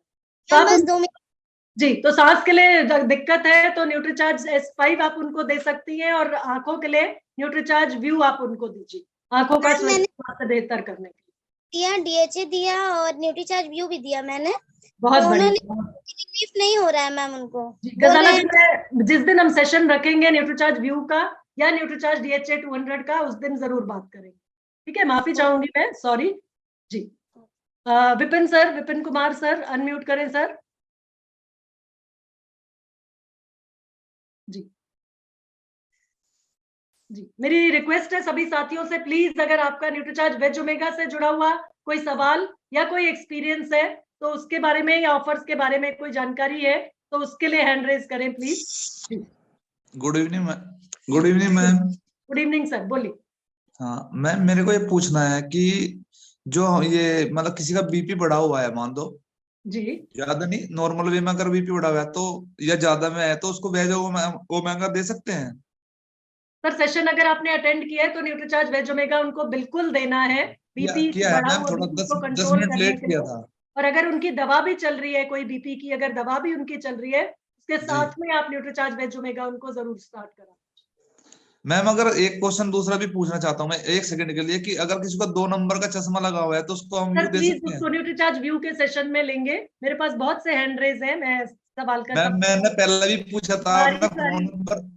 तो बस 2 मिनट। जी। तो सांस के लिए दिक्कत है तो न्यूट्रीचार्ज S5 आप उनको दे सकती हैं, और आंखों के लिए न्यूट्रीचार्ज व्यू आप उनको दीजिए, आंखों का स्वास्थ्य बेहतर करने के लिए। दिया DHA दिया और न्यूट्रीचार्ज व्यू भी दिया मैंने। बहुत तो बढ़िया। रिलीफ नहीं हो रहा है मैम उनको। गजाला जी, जिस दिन हम सेशन रखेंगे न्यूट्रीचार्ज व्यू का या न्यूट्रीचार्ज DHA 200 का, उस दिन जरूर बात करेंगे। ठीक है, माफी चाहूंगी मैं, sorry ji. Vipin sir, Vipin Kumar sir unmute करें सर। जी जी। मेरी रिक्वेस्ट है सभी साथियों से, प्लीज अगर आपका न्यूट्रीचार्ज वेज ओमेगा से जुड़ा हुआ कोई सवाल या कोई एक्सपीरियंस है, तो उसके बारे में या ऑफर्स के बारे में कोई जानकारी है तो उसके लिए हैंड रेज करें please. Good evening ma'am. Good evening ma'am. Good evening sir, बोलिए। हाँ मैम, मेरे को ये पूछना है कि जो ये मतलब किसी का बीपी बढ़ा हुआ है, मान दो जी, ज्यादा नहीं, नॉर्मल वे में अगर बीपी बढ़ा हुआ है तो या ज्यादा में है तो उसको वेज ओमेगा दे सकते हैं? सर सेशन अगर आपने अटेंड किया है तो न्यूट्रीचार्ज वेज ओमेगा उनको बिल्कुल देना है, बीपी किया है बढ़ा मैम, हुआ थोड़ा बीपी 10 को कंट्रोल मिनट करने लेट के किया लिए। था। और अगर उनकी दवा भी चल रही है, कोई बीपी की अगर दवा भी उनकी चल रही है, उसके साथ में आप न्यूट्रीचार्ज वेज ओमेगा उनको जरूर स्टार्ट करा। मैम अगर एक क्वेश्चन दूसरा भी पूछना चाहता हूँ मैं 1 सेकंड के लिए, कि अगर किसी को 2 नंबर का चश्मा लगा हुआ है तो उसको हम सर व्यू दे प्लीज सकते हैं? उसको न्यूट्रीचार्ज व्यू के सेशन में लेंगे, मेरे पास बहुत से हैंड रेज हैं, मैं सवाल का मैम मैंने पहले भी पूछा था, सारी आपने फोन नंबर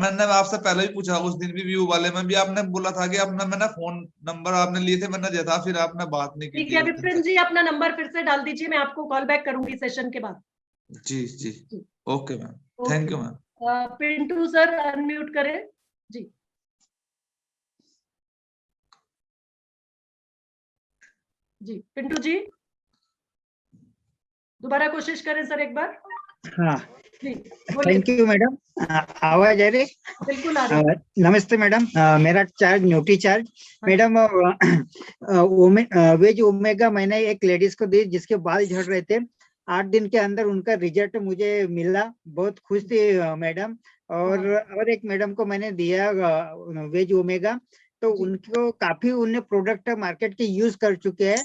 मैंने आपसे पहले भी पूछा, उस दिन भी व्यू वाले में भी आपने बोला था कि आपने मैंने फोन नंबर आपने लिए थे, मैंने दिया था, फिर आपने बात नहीं की ठीक थी है उस दिन विपिन तक। जी, अपना नंबर फिर से डाल दीजिए, मैं आपको कॉल बैक करूंगी सेशन के बाद। जी जी okay ma'am, thank you ma'am. Pintu sir unmute करें जी। जी पिंटू जी दोबारा कोशिश करें सर एक बार। हाँ जी बोलिए। Thank you madam. आवाज आ रही? बिल्कुल आ रही है। नमस्ते मैडम। मेरा charge Nutricharge madam veg omega मैंने एक लेडीज को दी जिसके बाल झड़ रहे थे, 8 दिन के अंदर उनका रिजल्ट मुझे मिला, बहुत खुश थी मैडम। और एक मैडम को मैंने दिया वेज ओमेगा, तो जी। उनको काफी उन्हें प्रोडक्ट मार्केट के यूज कर चुके हैं,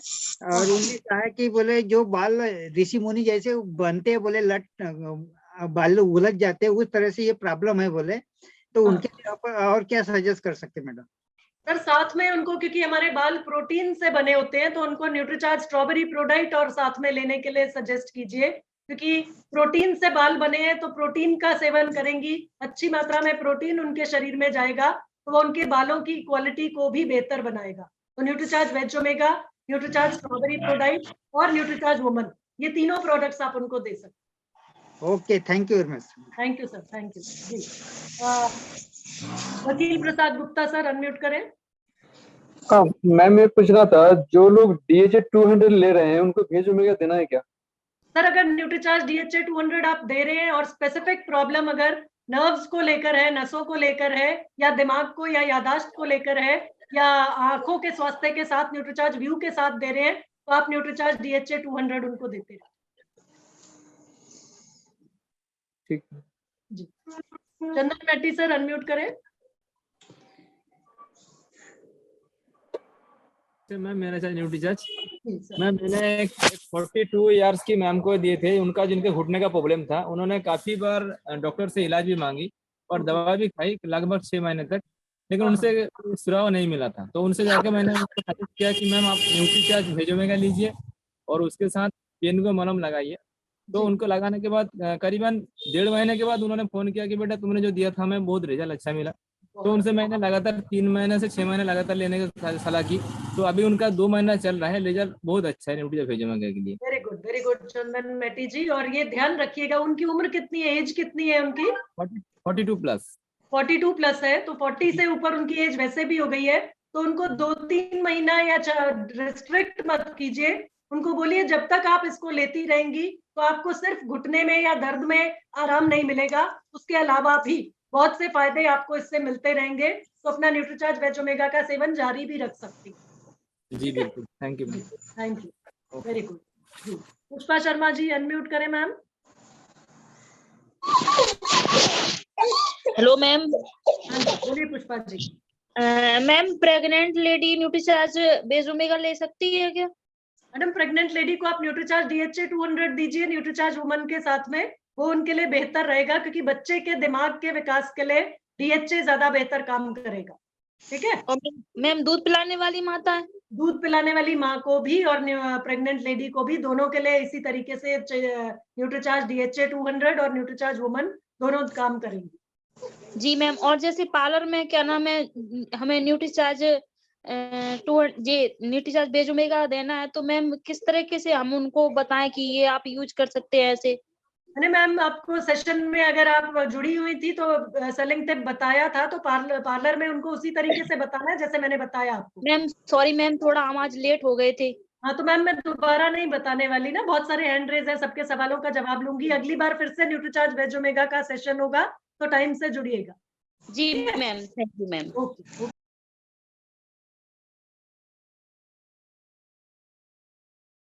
और उन्हें कहा कि बोले जो बाल ऋषि मुनि जैसे बनते हैं, बोले लट बाल उलझ जाते हैं, उस तरह से ये प्रॉब्लम है बोले, तो उनके लिए आप और क्या सजेस्ट कर सकते हैं मैडम? सर साथ में उनको, क्योंकि हमारे बाल प्रोटीन से बने होते हैं, तो उनको न्यूट्रीचार्ज स्ट्रॉबेरी प्रोडाइट और साथ में लेने के लिए सजेस्ट कीजिए, क्योंकि प्रोटीन से बाल बने हैं, तो प्रोटीन का सेवन करेंगी, अच्छी मात्रा में प्रोटीन उनके शरीर में जाएगा, तो वो उनके बालों की क्वालिटी को भी बेहतर बनाएगा। तो Nutricharge veg omega, Nutricharge strawberry ProDiet और न्यूट्रीचार्ज वुमन, ये तीनों प्रोडक्ट्स आप उनको दे सकते हैं। Okay thank you very much. Thank you sir, thank you ji. Vakil Prasad Gupta sir unmute करें। हाँ मैम, ये पूछ रहा था, जो लोग DHA 200 ले रहे हैं उनको वेज ओमेगा देना है क्या? सर अगर न्यूट्रीचार्ज DHA 200 आप दे रहे हैं और स्पेसिफिक प्रॉब्लम अगर नर्व्स को लेकर है, नसों को लेकर है, या दिमाग को या यादाश्त को लेकर है, या आंखों के स्वास्थ्य के साथ न्यूट्रीचार्ज व्यू के साथ दे रहे हैं, तो आप न्यूट्रीचार्ज DHA 200 उनको देते हैं। ठीक जी। चंदन मेटी सर अनम्यूट करें। मैम मेरा चार्ज न्यूट्रीचार्ज जी, सर। मैम मैंने 42 इयर्स की मैम को दिए थे, उनका जिनके घुटने का प्रॉब्लम था, उन्होंने काफी बार डॉक्टर से इलाज भी मांगी और दवा भी खाई लगभग 6 महीने तक, लेकिन उनसे सुराव नहीं मिला था। तो उनसे जाकर मैंने उनको सजेस्ट किया कि मैम आप न्यूट्रीचार्ज वेज ओमेगा लीजिए और उसके साथ पेन को मलहम लगाइए। तो उनको लगाने के बाद करीबन 1.5 महीने के बाद उन्होंने फोन किया कि बेटा तुमने जो दिया था हमें बहुत रिजल्ट अच्छा मिला। तो उनसे मैंने लगातार 3 महीने से 6 महीने लगातार लेने की सलाह की, तो अभी उनका 2 महीना चल रहा है, रिजल्ट बहुत अच्छा है न्यूट्रीचार्ज वेज ओमेगा के लिए। वेरी गुड चंदन मेटी जी। और ये ध्यान रखिएगा, उनकी उम्र कितनी है, एज कितनी है उनकी? 42 प्लस। 42 प्लस है, तो 40 से ऊपर उनकी एज वैसे भी हो गई है, तो उनको 2-3 महीना या रिस्ट्रिक्ट मत कीजिए। उनको बोलिए जब तक आप इसको लेती रहेंगी तो आपको सिर्फ घुटने में या दर्द में आराम नहीं मिलेगा, उसके अलावा भी बहुत से फायदे आपको इससे मिलते रहेंगे। तो अपना न्यूट्रीचार्ज वेज ओमेगा का सेवन जारी भी रख सकती है। जी बिल्कुल, thank you ma'am. Thank you, very good ji. Pushpa Sharma ji unmute करें मैम। Hello ma'am. बोलिए Pushpa ji. Ma'am pregnant lady Nutricharge veg omega ले सकती है क्या? मैडम प्रेग्नेंट लेडी को आप न्यूट्रीचार्ज DHA 200 दीजिए न्यूट्रीचार्ज वुमन के साथ में, वो उनके लिए बेहतर रहेगा, क्योंकि बच्चे के दिमाग के विकास के लिए DHA ज्यादा बेहतर काम करेगा। ठीक है। और मैम दूध पिलाने वाली माता है? दूध पिलाने वाली माँ को भी और प्रेग्नेंट लेडी को भी, दोनों के लिए इसी तरीके से न्यूट्रीचार्ज DHA 200 और न्यूट्रीचार्ज वुमन दोनों काम करेंगी। जी मैम। और जैसे पार्लर में क्या नाम है, हमें न्यूट्रीचार्ज न्यूट्रीचार्ज वेज ओमेगा देना है, तो मैम किस तरीके से हम उनको बताएं कि ये आप यूज कर सकते हैं ऐसे? मैंने मैम आपको सेशन में अगर आप जुड़ी हुई थी तो सेलिंग टिप बताया था, तो पार्लर में उनको उसी तरीके से बताना है जैसे मैंने बताया आपको। मैम सॉरी मैम, थोड़ा हम आज लेट हो गए थे। हाँ तो मैम मैं दोबारा नहीं बताने वाली ना, बहुत सारे हैंड रेज है, सबके सवालों का जवाब लूंगी। अगली बार फिर से न्यूट्रीचार्ज वेज ओमेगा का सेशन होगा, तो टाइम से जुड़िएगा। जी ma'am, thank you ma'am. Okay.